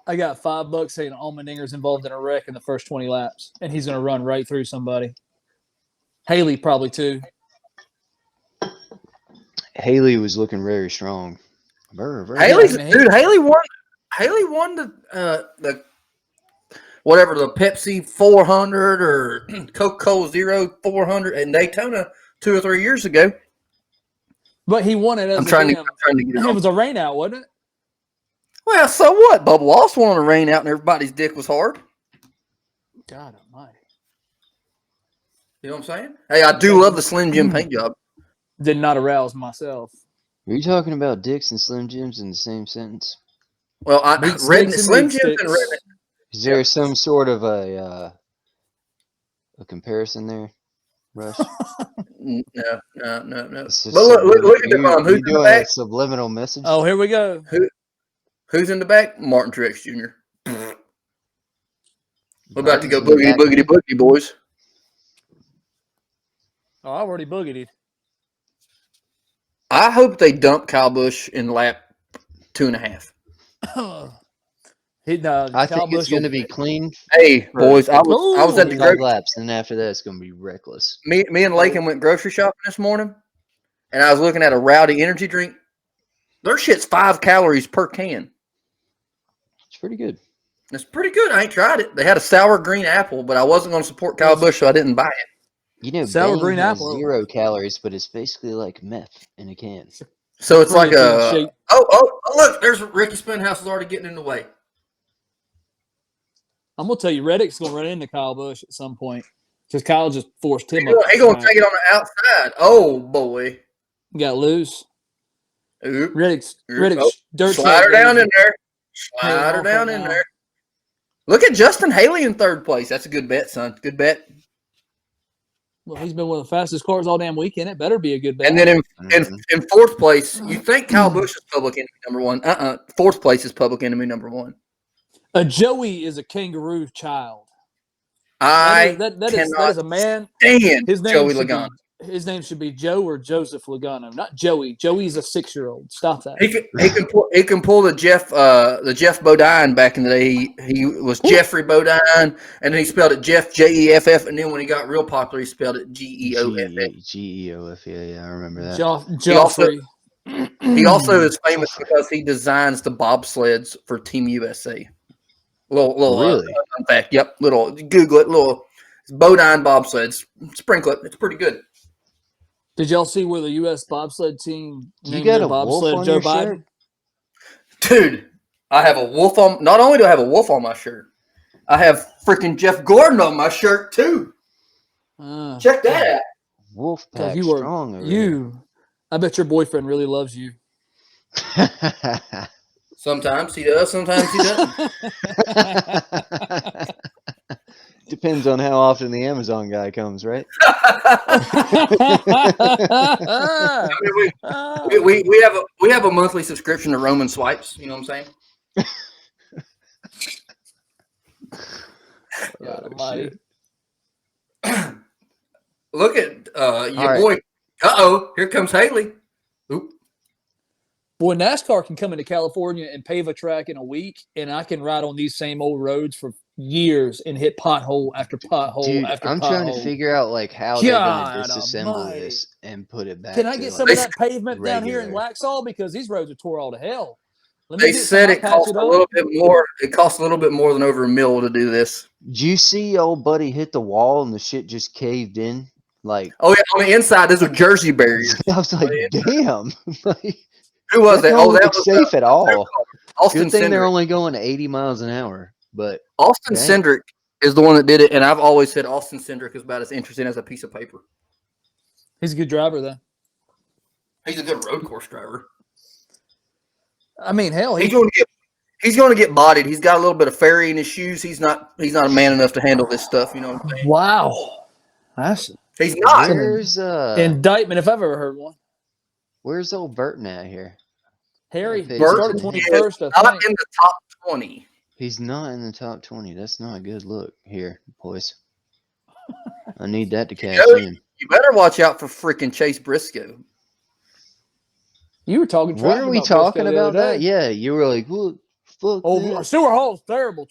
I got $5 saying Allmendinger's involved in a wreck in the first 20 laps, and he's going to run right through somebody. Haley probably too. Haley was looking very strong. Haley's I mean, dude. Haley won. Haley won the whatever the Pepsi 400 or Coca-Cola Zero 400 in Daytona 2 or 3 years ago. But he won it as I'm trying to get it it. was a rain out, wasn't it? Well, so what? Bubba Wallace won on a rain out and everybody's dick was hard. God almighty. You know what I'm saying? Hey, I do love the Slim Jim paint job. Did not arouse myself. Are you talking about dicks and Slim Jims in the same sentence? Well, Meat Slim sticks and Jim's meat and sticks. Redneck. Is there some sort of a comparison there, Rush? No. It's just But look at the you who's in the doing back? a subliminal message? Oh, here we go. Who's in the back? Martin Truex Jr. We're about to go Burton's in the boogity back. boogity boys. Oh, I already boogied it. I hope they dump Kyle Busch in lap 2.5. I think it's going to be clean. Hey, boys, I was at the 5 grocery. laps, and after that, it's going to be reckless. Me and Lakin went grocery shopping this morning, and I was looking at a Rowdy energy drink. Their shit's 5 calories per can. It's pretty good. It's pretty good. I ain't tried it. They had a sour green apple, but I wasn't going to support Kyle Busch, so I didn't buy it. You know, Sour Bang green has apple. 0 calories, but it's basically like meth in a can. So it's like a Shake. oh look, there's Ricky Spinhouse is already getting in the way. I'm gonna tell you, Reddick's gonna run into Kyle Busch at some point because Kyle just forced him. He gonna take it on the outside. Oh boy, Got loose. Oop. Reddick's Oh, dirt. slide her track down baby. in there. Slide her down in there. Look at Justin Haley in 3rd place. That's a good bet, son. Good bet. Well, he's been one of the fastest cars all damn weekend. It better be a good bet. And then in 4th place, you think Kyle Busch is public enemy number 1? 4th place is public enemy number 1. A Joey is a kangaroo child. I That is a man. stand His name Joey should Logano. be his name should be Joe or Joseph Logano, not Joey. Joey's a 6-year-old. Stop that. He can pull the Jeff Bodine back in the day. He was Jeffrey Bodine, and then he spelled it Jeff Jeff, and then when he got real popular, he spelled it Geoff. Geof. Yeah, I remember that. Joffrey. He also is famous because he designs the bobsleds for Team USA. Little Really? fun fact. Yep. Little Google it. Little Bodine bobsleds. Sprinkle it. It's pretty good. Did y'all see where the U.S. bobsled team You named got their a wolf bobsled on Joe your Biden? Shirt? Dude, I have a wolf on. Not only do I have a wolf on my shirt, I have freaking Jeff Gordon on my shirt too. Check that out. Wolfpack You strong are over here. I bet your boyfriend really loves you. Sometimes he does. Sometimes he doesn't. Depends on how often the Amazon guy comes, right? I mean, we have a monthly subscription to Roman Swipes. You know what I'm saying? God almighty. Look at your right. boy. Here comes Haley. Oop. Boy, NASCAR can come into California and pave a track in a week, and I can ride on these same old roads for years and hit pothole after pothole Dude, after I'm pothole. trying to figure out like how they're God gonna disassemble almighty. this and put it back. Can I to, get like, some of that pavement down here in regular. Waxhaw? Because these roads are tore all to hell. Let me They get some, said I'll it patch cost it a up. little bit more. It cost a little bit more than over $1 million to do this. Did you see old buddy hit the wall and the shit just caved in? Like, Oh yeah, on the inside there's a Jersey barrier. I was like, damn. Like, Who was that that? don't Oh, that look was safe at all. Austin Good thing they're Cindric. only going 80 miles an hour. But Austin dang. Cindric is the one that did it, and I've always said Austin Cindric is about as interesting as a piece of paper. He's a good driver, though. He's a good road course driver. I mean, hell, He's going to get bodied. He's got a little bit of fairy in his shoes. He's not a man enough to handle this stuff. You know what I'm saying? wow. That's He's not. Where's indictment if I've ever heard one. where's old Burton at here? Harry Okay, started Burton 21st, I Not think. in the top 20. He's not in the top 20. That's not a good look here, boys. I need that to cash in. You better watch out for freaking Chase Briscoe. You were talking trash Were we about Briscoe talking the about other that? day. Yeah, you were like, "What? Fuck Oh, that." Stewart Hall's terrible.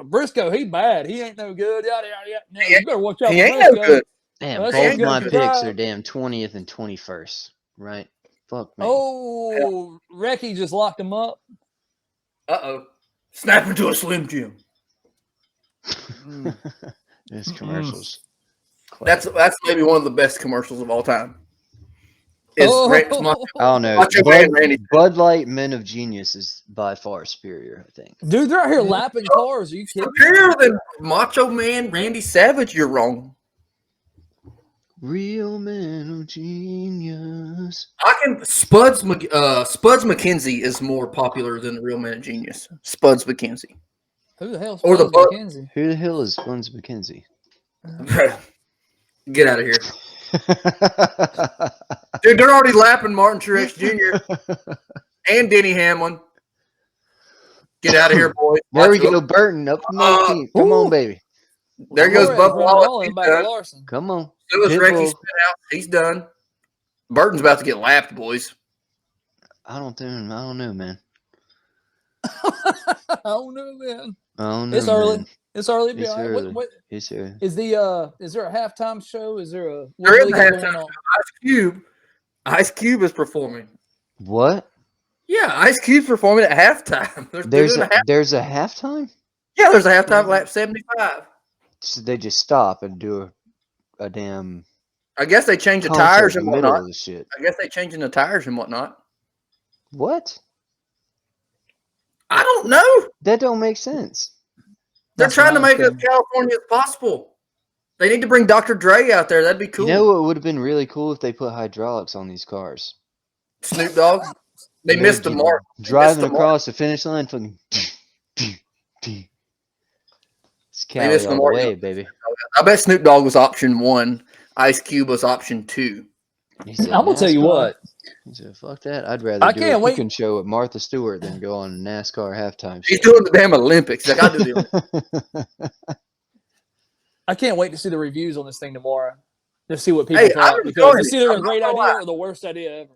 Briscoe, he bad. He ain't no good. Yada, yada, yada. No, you better watch out He for ain't no Briscoe. good. Damn, That's both good my to picks drive. are damn 20th and 21st, right? Fuck me. Oh, Recky just locked him up. Snap into a Slim Jim. This commercials. That's maybe one of the best commercials of all time. I don't know. Macho Man Randy. Bud Light Men of Genius is by far superior, I think. Dude, they're out here lapping cars. Are you kidding me? Superior than Macho Man Randy Savage. You're wrong. Real Men of Genius. Spuds McKenzie is more popular than the Real Man of Genius. Spuds McKenzie. Who the hell's Or the Spuds McKenzie? Who the hell is Spuds McKenzie? Get out of here. Dude, they're already lapping Martin Truex Jr. and Denny Hamlin. Get out of here, boys. There we go, Burton up to 19th. Come on, baby. There goes Bubba Wallace. Back to Larson. Come on. So is Recky Pitbull. spit out. He's done. Burton's about to get lapped, boys. I don't know, man. I don't know, man. I don't know. It's early. Man. It's early. It's early. What It's early. is there a halftime show? Is there a There is a really halftime show. Ice Cube is performing. What? Yeah, Ice Cube's performing at halftime. There's a halftime? Yeah, there's a halftime lap 75. So they just stop and do a damn I guess they changed the concert tires in and the middle whatnot. of the shit. I guess they changing the tires and whatnot. What? I don't know. That don't make sense. They're That's trying to what I'm make it as thinking. California as possible. They need to bring Dr. Dre out there. That'd be cool. You know what would have been really cool if they put hydraulics on these cars? Snoop Dogg. They missed the mark. Driving the mark. across the finish line, fucking. It's Cali missed the all the mark. way, baby. I bet Snoop Dogg was option 1. Ice Cube was option 2. He said, I'm gonna tell you NASCAR? what. He said, "Fuck that! I'd rather I do can't a wait. cooking show with Martha Stewart than go on a NASCAR halftime He's show." doing the damn Olympics. Like, I do the Olympics. I can't wait to see the reviews on this thing tomorrow. to see what people Hey, I'm thought, because enjoying it's it. either I'm a not great gonna idea lie. or the worst idea ever.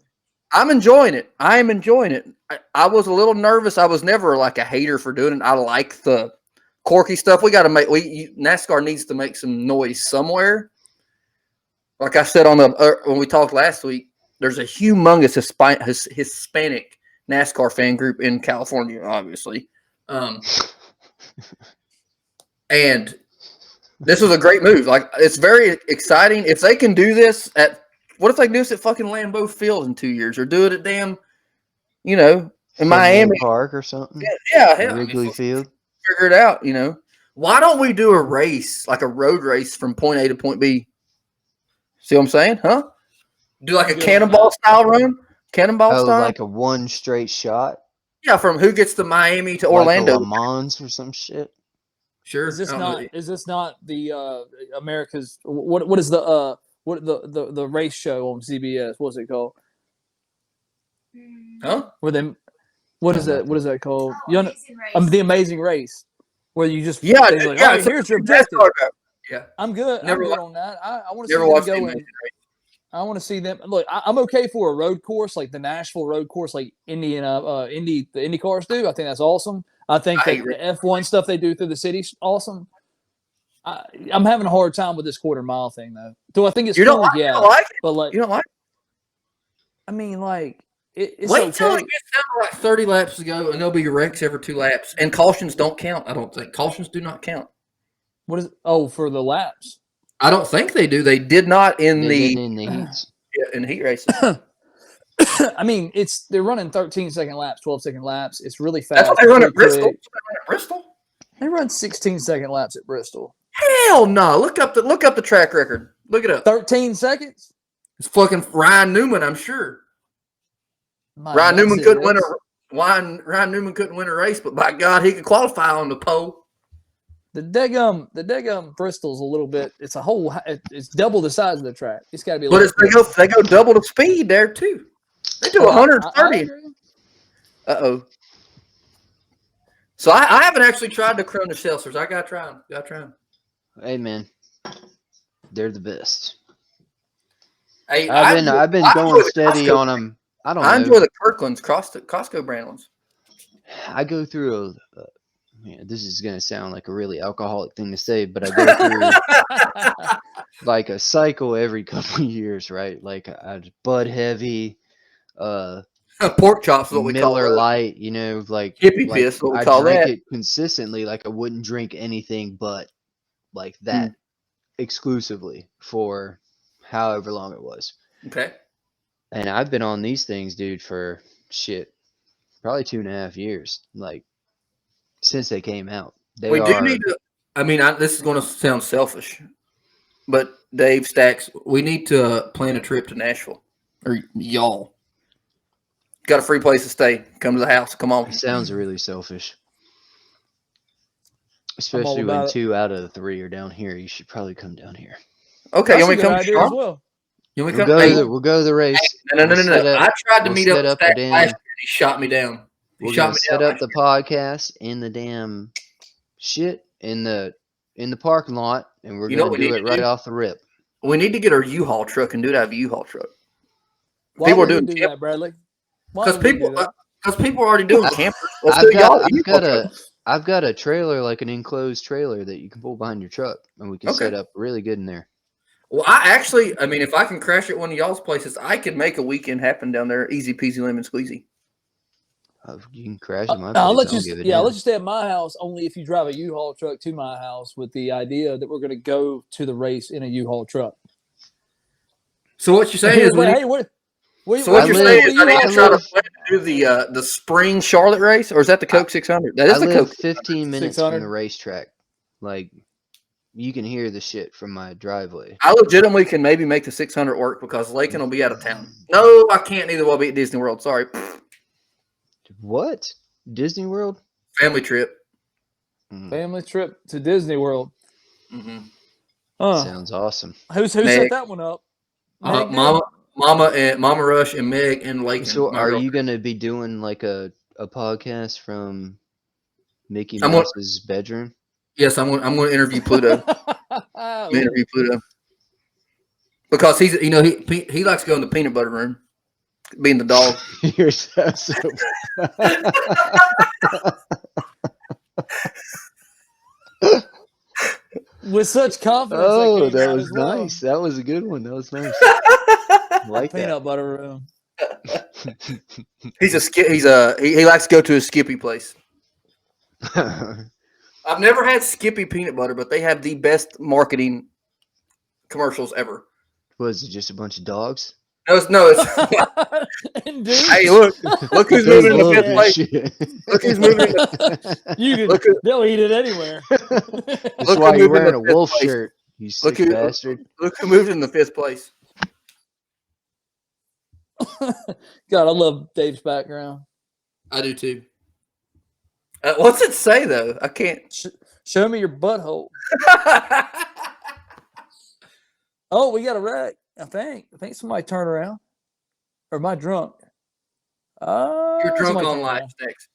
I'm enjoying it. I am enjoying it. I was a little nervous. I was never like a hater for doing it. I like the quirky stuff. We got to make. NASCAR needs to make some noise somewhere. Like I said on the when we talked last week, there's a humongous Hispanic NASCAR fan group in California, obviously, and this was a great move. Like, it's very exciting. If they can do this what if they do this at fucking Lambeau Field in 2 years, or do it at damn, in Fenway Miami? Park or something. Yeah, hell, Wrigley Field. figure it out. Why don't we do a race, like a road race from point A to point B? See what I'm saying? Huh? Do like a Good on cannonball that. style run? Cannonball Oh, style? like a one straight shot, Yeah, from who gets to Miami to like a Orlando. Le Mans or some shit. Sure. Is this I don't know. not? Is this not the America's? What is the the race show on CBS? What's it called? Huh? Where they? What is that? What is that called? The Amazing Race, where you just Yeah, they're like, yeah. all right, It's here's your like objective. NASCAR guy. Yeah. I'm good. Never I'm good watched- on that. I want to see Never them watched the go Amazing in. Race. I want to see them. Look, I'm okay for a road course like the Nashville road course, like the Indy cars do. I think that's awesome. I think I that agree. the F1 stuff they do through the city's awesome. I'm having a hard time with this quarter-mile thing, though. Do I think it's You don't cool? like, Yeah, you don't like it? but like, You don't like it? I mean, like, it's Wait till okay. it gets down to like 30 laps to go, and there'll be wrecks every 2 laps. And cautions don't count, I don't think. Cautions do not count. What is? Oh, for the laps. I don't think they do. They did not in They the did in the heats. heat races. I mean, they're running 13-second laps, 12-second laps. It's really fast. That's what they run really at Bristol. quick. That's what they run at Bristol. They run 16-second laps at Bristol. Hell no! Look up the track record. Look it up. 13 seconds. It's fucking Ryan Newman, I'm sure. My Ryan nuts, Newman it couldn't win is. Ryan Newman couldn't win a race, but by God, he could qualify on the pole. The Degum Bristol's a little bit. It's double the size of the track. It's got to be. But they go double the speed there too. They do 130. Uh-oh. So I haven't actually tried the Corona seltzers. I gotta try them. Hey man, they're the best. Hey, I've been going steady on them. I enjoy the Kirkland's Costco brand ones. I go through this is gonna sound like a really alcoholic thing to say, but I go through like a cycle every couple of years, right? Like Bud Heavy, Pork chops is what we call Miller it. Lite, like Hippie like piss, what we I call drink that. it consistently. Like I wouldn't drink anything but like that exclusively for however long it was. Okay. And I've been on these things, dude, for probably 2.5 years. Like since they came out. We do need to. I mean, this is going to sound selfish, but Dave Stacks, we need to plan a trip to Nashville, or y'all. Got a free place to stay. Come to the house. Come on. It sounds really selfish. Especially about when it. 2 out of the 3 are down here. You should probably come down here. Okay, you want That's a me good to come to idea as Charlotte? well. You want me We'll to go, come? to the, we'll go to the race. No. We'll set up- I tried to we'll meet up set with up a Stacks damn- last year. He shot me down. We're gonna set up the podcast in the damn shit in the parking lot, and we're You know gonna what we do need it to right do? off the rip. We need to get our U-Haul truck and do it out of a U-Haul truck. Why People would are we doing do camp- that, Bradley? Why Because would we people, do that? are already doing campers. Let's I've do y'all. got I've got a trailer, like an enclosed trailer that you can pull behind your truck, and we can Okay. set up really good in there. Well, I mean, if I can crash at one of y'all's places, I could make a weekend happen down there. Easy peasy lemon squeezy. You can crash at my place. I'll let I don't you. give a Yeah, I'll damn. let you stay at my house only if you drive a U-Haul truck to my house with the idea that we're going to go to the race in a U-Haul truck. So what you're saying is, So what what you're saying is, I need to try live- to do the spring Charlotte race, or is that the Coke 600? That is I the live Coke. 15 minutes 600. from the racetrack. Like, you can hear the shit from my driveway. I legitimately can maybe make the 600 work because Lakin will be out of town. No, I can't. Neither will I be at Disney World. Sorry, What? Disney World? family trip. family trip to Disney World. Mm-hmm. Sounds awesome. Who set Meg. that one up? Meg did? Mama Rush and Meg and Lakin. So, my are girlfriend. you gonna be doing like a podcast from Mickey I'm gonna- Mouse's bedroom? Yes, I'm going to interview Pluto. I'm gonna interview Pluto. Because he's he likes going to the peanut butter room, being the dog. You're so With such confidence, Oh, that came that out was as well. nice. That was a good one. That was nice. I like Peanut butter room. He likes to go to a Skippy place. that. I've never had Skippy peanut butter, but they have the best marketing commercials ever. Was it just a bunch of dogs? No, it's Indeed. hey, look who's They moving in the love fifth this place. shit. Look who's moving in the You Look can, who- they'll eat it anywhere. That's Look why who you're moved wearing into a fifth wolf place. shirt, you sick Look who bastard. look who moved in the fifth place. God, I love Dave's background. I do too. What's it say though? I can't. Show me your butthole. Oh, we got a wreck. I think somebody turned around. Or am I drunk? You're drunk somebody on turned live around. next.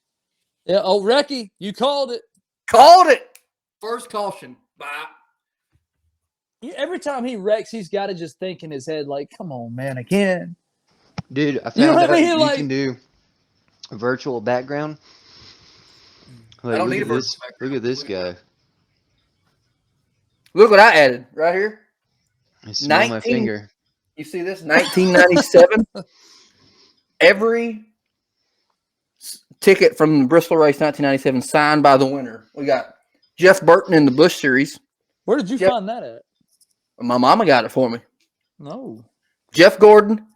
Yeah. Oh, Recky, you called it. Called it. First caution. Bye. Every time he wrecks, he's got to just think in his head, like, "Come on, man, again." Dude, I You know found what I out mean? you Like- can do a virtual background. Like, I don't look need at a this. virtual Look at this guy. Look what I added right here. I smell my 19 finger. You see this? 1997. Every ticket from the Bristol race 1997 signed by the winner. We got Jeff Burton in the Busch Series. Where did you Yep. find that at? My mama got it for me. No. Jeff Gordon.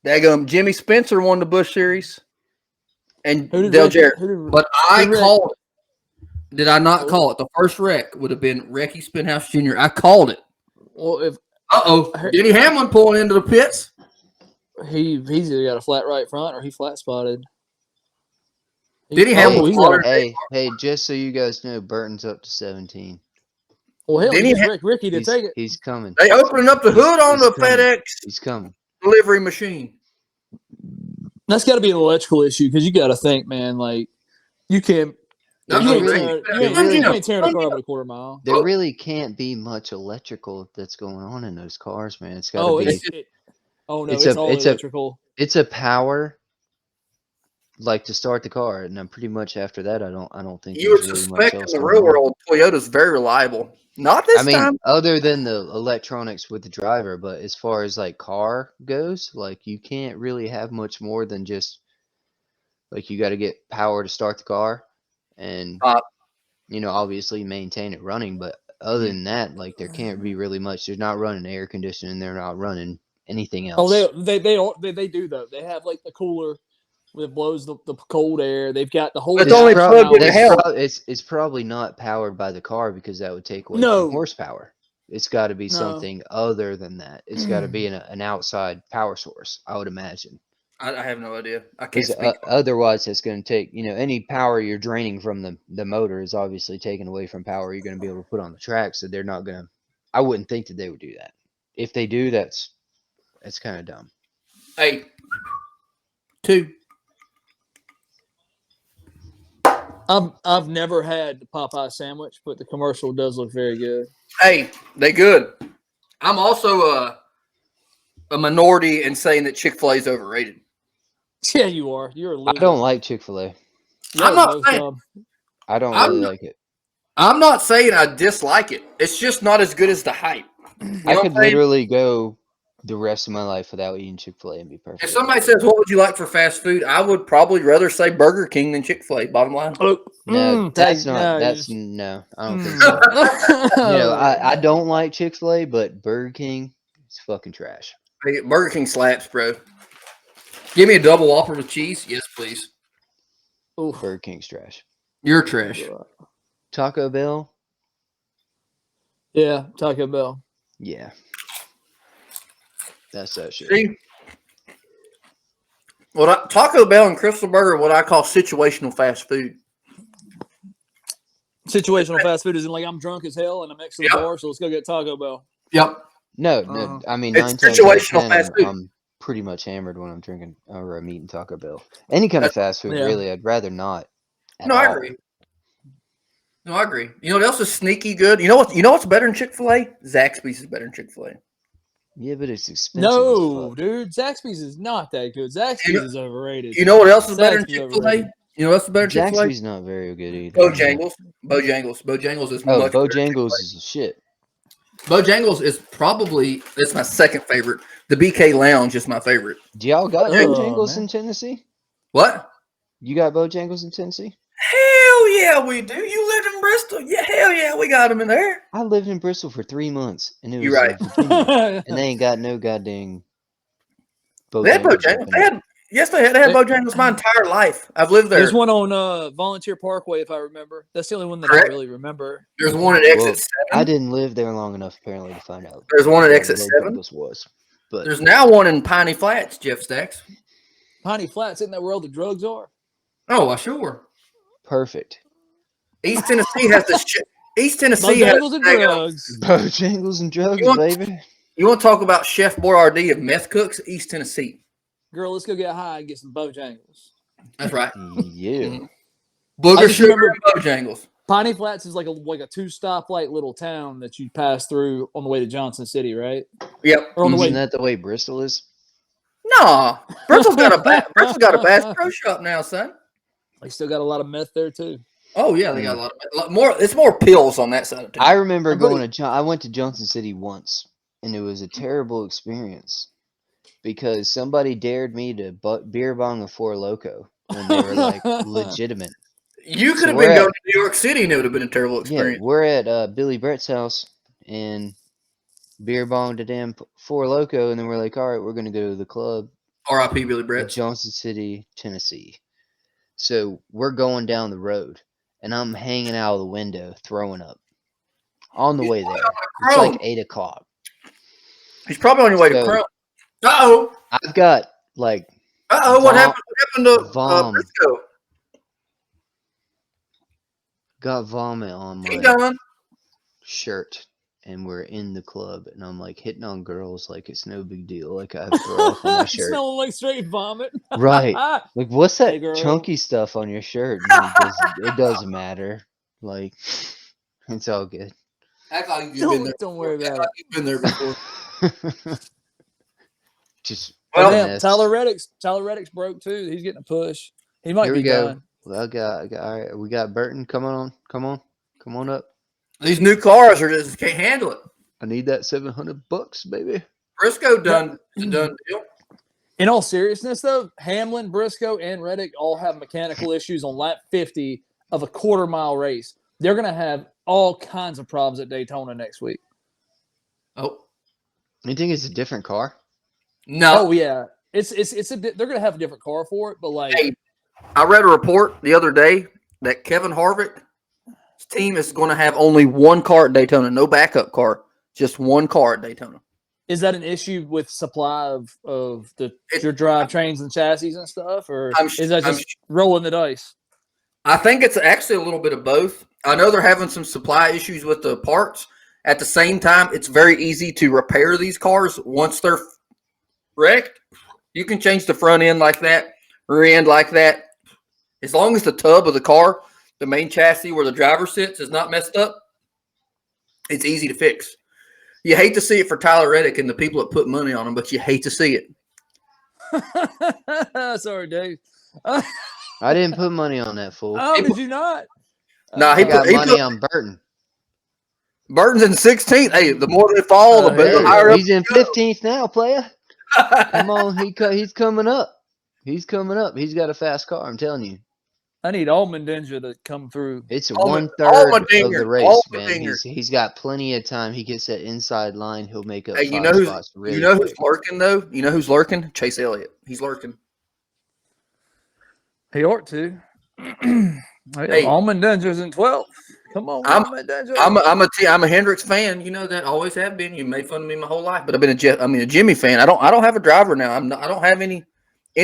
Daggum Jimmy Spencer won the Busch Series. And Who did Dale Rick- Jarrett. who did- But I who Rick- called it. Did I not call it? The first wreck would have been Recky Spinhouse Jr. I called it. Well, if Uh-oh. Denny Hamlin pulling into the pits. he's either got a flat right front or he flat spotted. Did he have Oh, one he's got, Hey, just so you guys know, Burton's up to 17. well, hell, Did he he just Ricky to take it. He's coming. They opening up the hood on He's the coming. FedEx He's coming. delivery machine. That's got to be an electrical issue because you got to think, man. Like you can't. No, You no, ain't really- tearing a car up a quarter mile. There really can't be much electrical that's going on in those cars, man. It's got to Oh, be. no, it's it's a- all it's a- electrical. It's a power, like to start the car, and then pretty much after that, I don't think You would there's really much suspect in else the going real on. world, Toyota's very reliable. Not this I mean, time. other than the electronics with the driver, but as far as like car goes, like you can't really have much more than just like you got to get power to start the car, and obviously maintain it running. But other than that, like there can't be really much. They're not running air conditioning. They're not running anything else. Oh, they do though. They have like the cooler that blows the cold air. They've got the whole. It's only plugged into hell. It's probably not powered by the car because that would take away No. from horsepower. It's got to be No. something other than that. It's got to be an outside power source, I would imagine. I have no idea. I can't Because speak. otherwise, it's going to take any power you're draining from the motor is obviously taken away from power you're going to be able to put on the track. So they're not going to. I wouldn't think that they would do that. If they do, that's kind of dumb. Hey, 2. I've never had the Popeye sandwich, but the commercial does look very good. Hey, they good. I'm also a minority in saying that Chick-fil-A is overrated. Yeah, you are. You're a loser. I don't like Chick-fil-A. You're I'm not both saying- dumb. I don't I'm really not- like it. I'm not saying I dislike it. It's just not as good as the hype. You know I what could I'm saying? literally go the rest of my life without eating Chick-fil-A and be perfect. If somebody says, "What would you like for fast food?" I would probably rather say Burger King than Chick-fil-A. Bottom line. No, that's not. That's no. I don't think so. I don't like Chick-fil-A, but Burger King is fucking trash. Hey, Burger King slaps, bro. Give me a double Whopper with cheese. Yes, please. Oof. Burger King's trash. You're trash. Taco Bell, Yeah, Taco Bell. yeah, that's that shit. See, Taco Bell and Crystal Burger are what I call situational fast food. Situational fast food is in like I'm drunk as hell and I'm next to the Yep. bar, so let's go get Taco Bell. Yep. No. I mean, It's 9 times out of situational 10, fast food. I'm pretty much hammered when I'm drinking or I'm eating Taco Bell. Any kind of fast food, Yeah. really, I'd rather not. at No, I all. agree. No, I agree. You know what else is sneaky good? You know what's better than Chick-fil-A? Zaxby's is better than Chick-fil-A. Yeah, but it's expensive as No, fuck. dude, Zaxby's is not that good. Zaxby's is overrated. You know what else is better than Zaxby's Chick-fil-A? overrated. You know what else is better than Chick-fil-A? Zaxby's not very good either. Bojangles. Bojangles is Oh, much better than Bojangles Chick-fil-A. is the shit. Bojangles is probably that's my second favorite. The BK Lounge is my favorite. Do y'all got Oh, Bojangles man. in Tennessee? What? You got Bojangles in Tennessee? Hell yeah, we do. You live in Bristol? Yeah, hell yeah, we got them in there. I lived in Bristol for 3 months, and it You're was right. Virginia, and they ain't got no goddamn They had Bojangles Bojangles. up in there. Yes, they had Bojangles my entire life. I've lived there. There's one on Volunteer Parkway, if I remember. That's the only one that Correct. I really remember. There's one at Exit Well, 7. I didn't live there long enough, apparently, to find out There's one at where Exit 7. Bojangles was. But There's now one in Piney Flats, Jeff Stacks. Piney Flats, isn't that where all the drugs are? Oh, well, sure. perfect. East Tennessee has the shit. East Tennessee has Bojangles and drugs. Bojangles and drugs, You want- baby. You want to talk about Chef Boyardee of meth cooks? East Tennessee. Girl, let's go get high and get some Bojangles. That's right. Yeah. Booger just sugar remember- and Bojangles. Piney Flats is like a 2-stoplight little town that you pass through on the way to Johnson City, right? Yep. Or on the Isn't way. that the way Bristol is? Nah, Bristol's got a Bass Pro Shop now, son. They still got a lot of meth there too. Oh yeah, they got a lot more. It's more pills on that side of town. I remember I'm going to I went to Johnson City once, and it was a terrible experience because somebody dared me to beer bong a Four Loko when they were like legitimate. You could So have we're been at- going to New York City, and it would have been a terrible Yeah, experience. we're at Billy Brett's house, and beer bonged a damn Four Loko, and then we're like, all right, we're gonna go to the club R.I.P. Billy in Brett. Johnson City, Tennessee. So we're going down the road, and I'm hanging out of the window, throwing up on the way there. It's like 8 o'clock. He's probably on your way to So- Crump. Uh-oh. I've got like Uh-oh. What happened? What happened to Vom. Briscoe? got vomit on He my done. shirt, and we're in the club, and I'm like hitting on girls like it's no big deal, like I have throw off on my shirt. Smelling like straight vomit. Right. Like, what's that Hey, girl. chunky stuff on your shirt? And it doesn't matter. Like, it's all good. Act like you've been there. Don't worry before. Act about like you've been there before. Just Well, Damn, mess. Tyler Reddick's broke too. He's getting a push. He might Here be we go. done. Well, I got all right. We got Burton. Come on up. These new cars are just can't handle it. I need that $700, baby. Briscoe done a done deal. In all seriousness, though, Hamlin, Briscoe, and Reddick all have mechanical issues on lap 50 of a quarter-mile race. They're going to have all kinds of problems at Daytona next week. Oh You think it's a different car? no! Oh yeah, they're going to have a different car for it, but like Hey, I read a report the other day that Kevin Harvick's team is going to have only one car at Daytona, no backup car, just one car at Daytona. is that an issue with supply of your drive trains and chassis and stuff, or is that just rolling the dice? I think it's actually a little bit of both. I know they're having some supply issues with the parts. At the same time, it's very easy to repair these cars once they're wrecked. You can change the front end like that, rear end like that. As long as the tub of the car, the main chassis where the driver sits, is not messed up, it's easy to fix. You hate to see it for Tyler Reddick and the people that put money on him, but you hate to see it. Sorry, Dave. I didn't put money on that fool. Oh, did you not? Nah, I got money on Burton. Burton's in 16th. Hey, the more they fall, the better. Hey, Higher up he's in 15th now, player. Come on, he's coming up. He's coming up. He's got a fast car. I'm telling you. I need Almond Ninja to come through. It's Almond- 1/3 Almond of Dinger, the race, Almond man. Dinger. He's got plenty of time. He gets that inside line. He'll make up Hey, 5 spots really who's quick. lurking though? You know who's lurking? Chase Elliott. He's lurking. He ought to. Hey. Almond Ninja's in 12th. Come on, Almond Ninja. I'm a Hendricks fan. You know that. Always have been. You made fun of me my whole life, but I've been a Jimmy fan. I don't have a driver now. I don't have any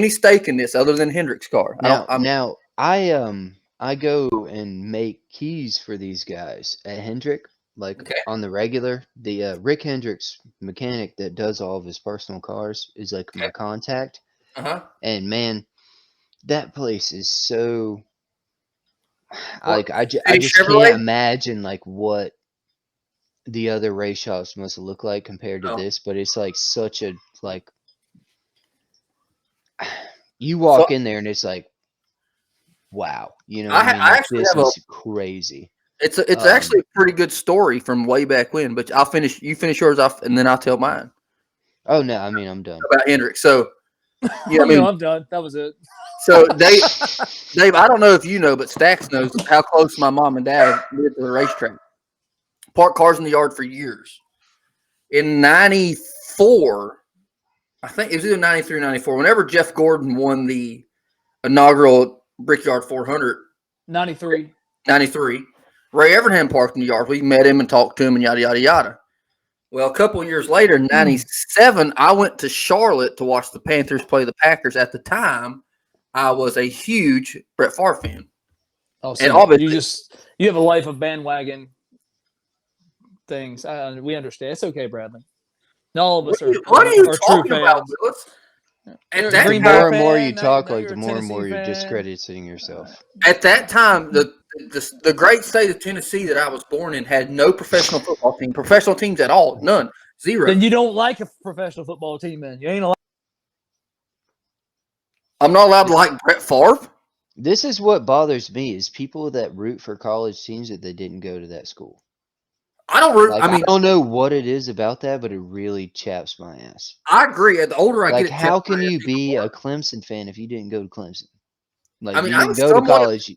stake in this other than Hendricks' car. I go and make keys for these guys at Hendrick, like on the regular. The Rick Hendricks mechanic that does all of his personal cars is like my contact. And man, that place is so like I just Chevrolet? can't imagine like what the other race shops must look like compared to Oh. this, but it's like such a like you So walk in there and it's like wow, you know what I mean? I Like actually this have a. is crazy. It's actually a pretty good story from way back when. But I'll finish. You finish yours off, and then I'll tell mine Oh no, I mean I'm done. about Hendrick. So yeah, I You mean, know, I'm done. That was it. so Dave, I don't know if you know, but Stax knows how close my mom and dad lived to the racetrack. Parked cars in the yard for years. In '94, I think it was either '93 or '94. Whenever Jeff Gordon won the inaugural Brickyard 400, 93. '93, Ray Evernham parked in the yard. We met him and talked to him and yada yada yada. Well, a couple of years later, '97, I went to Charlotte to watch the Panthers play the Packers. At the time, I was a huge Brett Favre fan. Oh, And so obviously, you have a life of bandwagon things. We understand. It's okay, Bradley. Not all of us what are you are true talking about, fans. Willis? You're At a that Green The Bay more time, and more fan, you now talk, now like you're the a more and Tennessee more you're fan. discrediting yourself. at that time, the great state of Tennessee that I was born in had no professional football team, professional teams at all, none, zero. Then you don't like a professional football team, man. You ain't allowed. I'm not allowed to like Brett Favre. This is what bothers me is people that root for college teams that they didn't go to that school. I don't root. Like I I mean, don't know what it is about that, but it really chaps my ass. I agree. The older I Like get, it how chaps my can ass you even be more. a Clemson fan if you didn't go to Clemson? Like I mean, you I'm didn't go to somewhat. college,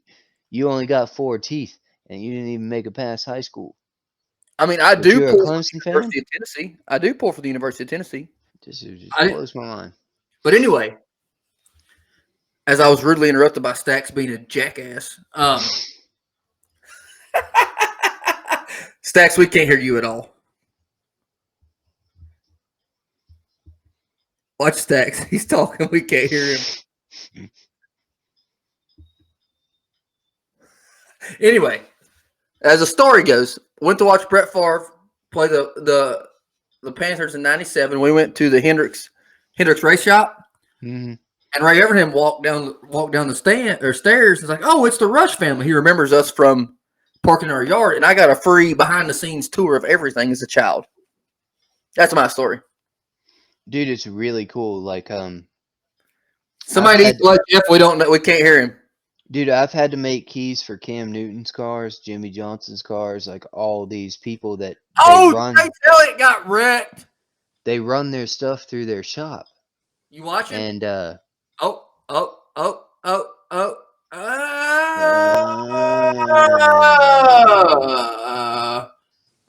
you only got 4 teeth, and you didn't even make it past high school. I mean, I But do you're a pull for the Clemson fan? University of Tennessee. I do pull for the University of Tennessee. This just I, blows my mind. but anyway, as I was rudely interrupted by Stax being a jackass. Stax, we can't hear you at all. Watch Stax. He's talking. We can't hear him. Anyway, as the story goes, went to watch Brett Favre play the Panthers in '97. We went to the Hendricks race shop, Mhm. and Ray Evernham walked down the stairs. He's like, "Oh, it's the Rush family." He remembers us from parking in our yard, and I got a free behind the scenes tour of everything as a child. That's my story. Dude, it's really cool. Like Somebody needs to let Jeff. We don't know. We can't hear him. dude, I've had to make keys for Cam Newton's cars, Jimmy Johnson's cars, like all these people that Oh, they tell it got wrecked. they run their stuff through their shop. You watching? And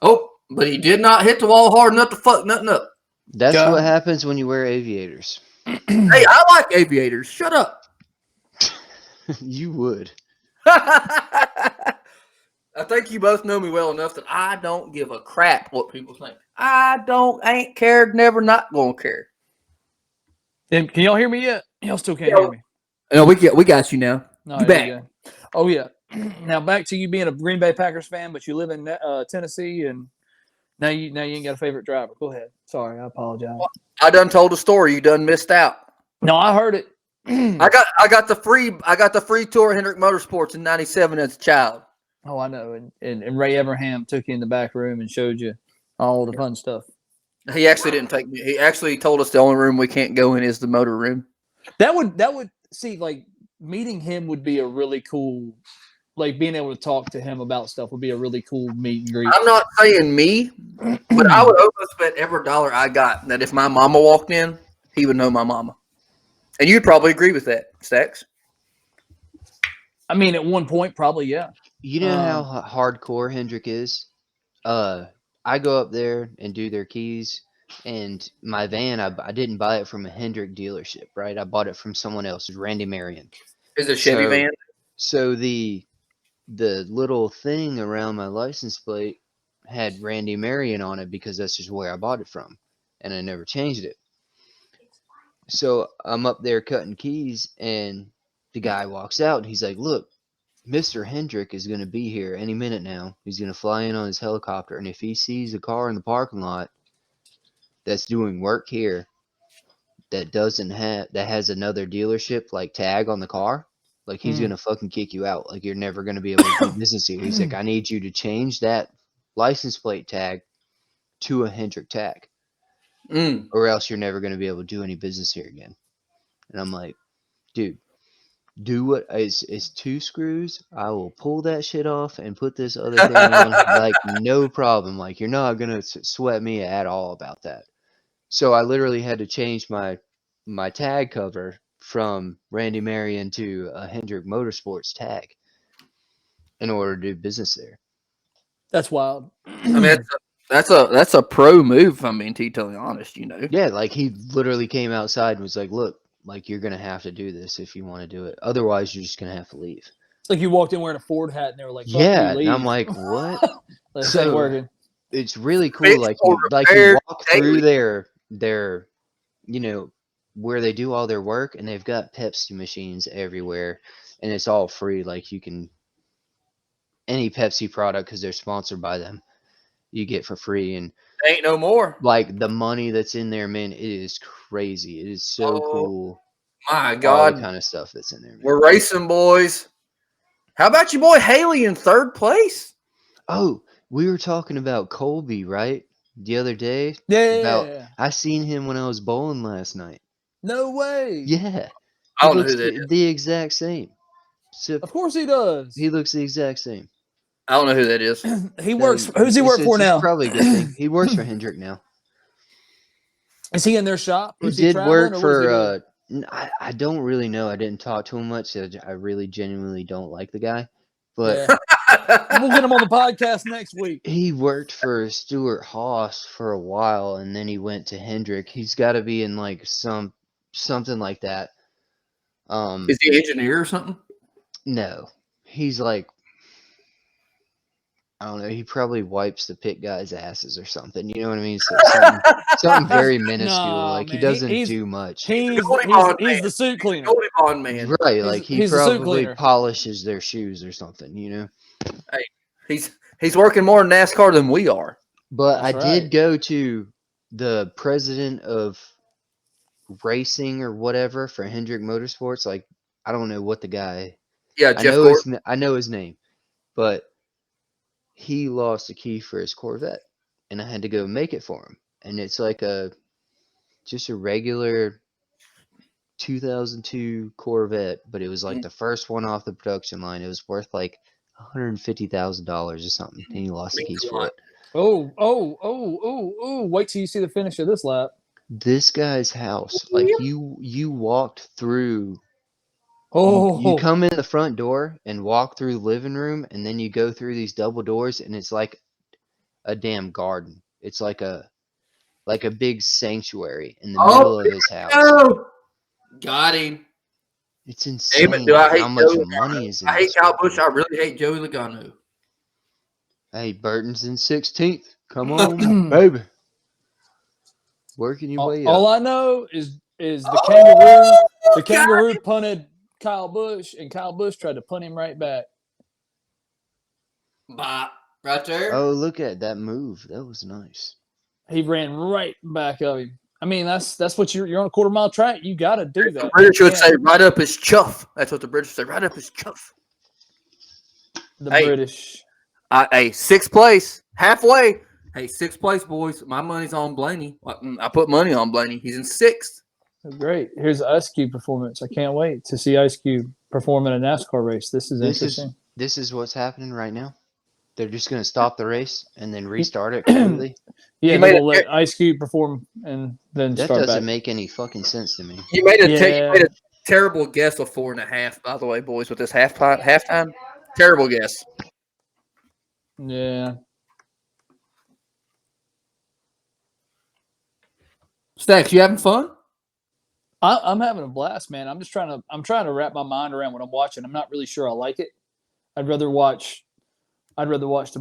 Oh. But he did not hit the wall hard enough to fuck nothing up. that's God. what happens when you wear aviators. Hey, I like aviators. Shut up. You would. I think you both know me well enough that I don't give a crap what people think. Ain't cared, never not gonna care. Can y'all hear me yet? Y'all still can't hear me. No, we got you now. No, You there back. you go. Oh yeah. Now back to you being a Green Bay Packers fan, but you live in Tennessee, and now you ain't got a favorite driver. Go ahead. Sorry, I apologize. I done told a story. You done missed out. No, I heard it. I got the free tour of Hendrick Motorsports in '97 as a child. Oh, I know. And Ray Evernham took you in the back room and showed you all the fun stuff. He actually didn't take me. He actually told us the only room we can't go in is the motor room. That would see, like, meeting him would be a really cool, like, being able to talk to him about stuff would be a really cool meet and greet. I'm not saying me, but I would almost bet every dollar I got that if my mama walked in, he would know my mama. And you'd probably agree with that, Stax. I mean, at one point, probably, yeah. You know how hardcore Hendrick is? I go up there and do their keys, and my van, I didn't buy it from a Hendrick dealership, right? I bought it from someone else, Randy Marion. Is it a Chevy van? So the little thing around my license plate had Randy Marion on it because that's just where I bought it from, and I never changed it. So I'm up there cutting keys, and the guy walks out, and he's like, "Look, Mr. Hendrick is going to be here any minute now. He's going to fly in on his helicopter, and if he sees a car in the parking lot that's doing work here that has another dealership like tag on the car, like he's going to fucking kick you out. Like you're never going to be able to do business here." He's like, "I need you to change that license plate tag to a Hendrick tag, or else you're never going to be able to do any business here again. And I'm like, dude, do what is 2 screws. I will pull that shit off and put this other thing on, like no problem. Like you're not gonna sweat me at all about that. So I literally had to change my tag cover from Randy Marion to a Hendrick Motorsports tag in order to do business there. That's wild. I mean, that's a pro move. If I'm being totally honest, you know. Yeah, like he literally came outside and was like, "Look, like you're gonna have to do this if you want to do it. Otherwise, you're just gonna have to leave." It's like you walked in wearing a Ford hat and they were like, "Fuck Yeah, you, and I'm leave." like, "What?" This So- ain't working. It's really cool. Fixed Like or you repaired walk through daily. their where they do all their work, and they've got Pepsi machines everywhere, and it's all free. Like you can any Pepsi product because they're sponsored by them, you get for free. And Ain't no more. like the money that's in there, man, it is crazy. It is so cool. My All the God, kind of stuff that's in there, man. we're racing, boys. How about your boy Haley in 3rd place? Oh, we were talking about Colby, right? The other day. Yeah. I seen him when I was bowling last night. No way. Yeah. I He don't know looks who that is. the exact same. So Of course he does. he looks the exact same. I don't know who that is. He works. So Who's he work for it's now? probably a good thing. He works for Hendrick now. Is he in their shop? Or He is he did traveling, work or what is he for doing? I don't really know. I didn't talk to him much. So I really genuinely don't like the guy. But Yeah. We'll get him on the podcast next week. he worked for Stuart Haas for a while, and then he went to Hendrick. He's got to be in like something like that. Is he an engineer or something? No, he's like, I don't know. He probably wipes the pit guys' asses or something. You know what I mean? So something very minuscule. Nah, Like he man, doesn't he's- do much. He's Goldie he's man. the suit cleaner. Goldie Bond man. Right? Like he he's the suit probably cleaner. polishes their shoes or something. You know. He's working more in NASCAR than we are. But That's I did right. go to the president of racing or whatever for Hendrick Motorsports. Like I don't know what the guy. Yeah, I Jeff know Gordon. I know his name, but he lost a key for his Corvette, and I had to go make it for him. And it's like just a regular 2002 Corvette, but it was like the first one off the production line. It was worth like $150,000 or something, and he lost the keys for it. Oh! Wait till you see the finish of this lap. This guy's house, like you walked through. Oh, You come in the front door and walk through the living room, and then you go through these double doors, and it's like a damn garden. It's like a big sanctuary in the middle of his house. Oh, got him. It's insane Damn it, do I hate how much Joey money is in I hate this Kyle fucking- Busch. I really hate Joey Logano. Hey, Burton's in 16th. Come on, baby. Working your way all up. I know is the kangaroo. The kangaroo punted Kyle Busch, and Kyle Busch tried to punt him right back. Bop. Right there. Oh, look at that move. That was nice. He ran right back of him. I mean, that's what you're on a quarter-mile track. You got to do The that. British would say right up his chuff. That's what the British say. Right up his chuff. The Hey. British. Hey, 6th place. Halfway. Hey, 6th place, boys. My money's on Blaney. I put money on Blaney. He's in 6th. Great. Here's Ice Cube performance. I can't wait to see Ice Cube perform in a NASCAR race. This is interesting. This is what's happening right now. They're just going to stop the race and then restart it completely. Yeah, You they made will a- let Ice Cube perform and then That start doesn't back. make any fucking sense to me. You made a Yeah. terrible guess of 4.5, by the way, boys, with this halftime. Terrible guess. Yeah. Stacks, you having fun? I'm having a blast, man. I'm trying to wrap my mind around what I'm watching. I'm not really sure I like it. I'd rather watch the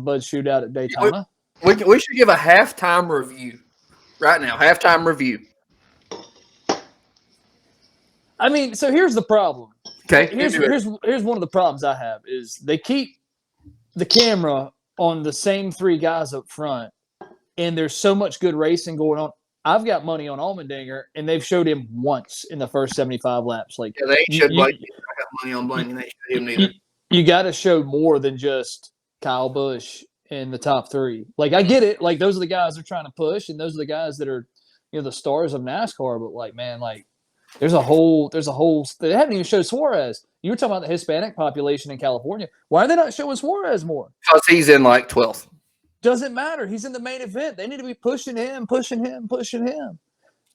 Bud Shootout at Daytona. We should give a halftime review right now. Halftime review. I mean, so here's the problem. Okay. Here's one of the problems I have is they keep the camera on the same 3 guys up front, and there's so much good racing going on. I've got money on Allmendinger, and they've showed him once in the first 75 laps. Like, Yeah, they should you- like. I got money on Blaney. They should him neither. you got to show more than just Kyle Busch in the top 3. Like, I get it. Like, those are the guys they're trying to push, and those are the guys that are, the stars of NASCAR. But like, man, like, there's a whole. They haven't even showed Suarez. You were talking about the Hispanic population in California. Why are they not showing Suarez more? Because he's in like 12th. Doesn't matter. He's in the main event. They need to be pushing him.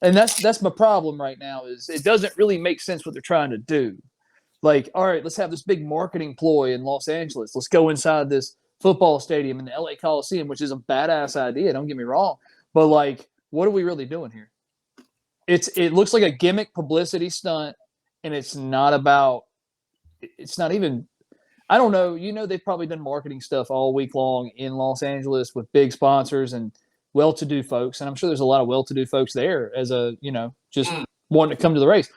And that's my problem right now. Is it doesn't really make sense what they're trying to do. Like, all right, let's have this big marketing ploy in Los Angeles. Let's go inside this football stadium in the LA Coliseum, which is a badass idea. Don't get me wrong. But, like, what are we really doing here? It looks like a gimmick publicity stunt, and it's not even – I don't know. They've probably done marketing stuff all week long in Los Angeles with big sponsors and well-to-do folks. And I'm sure there's a lot of well-to-do folks there as just wanting to come to the race.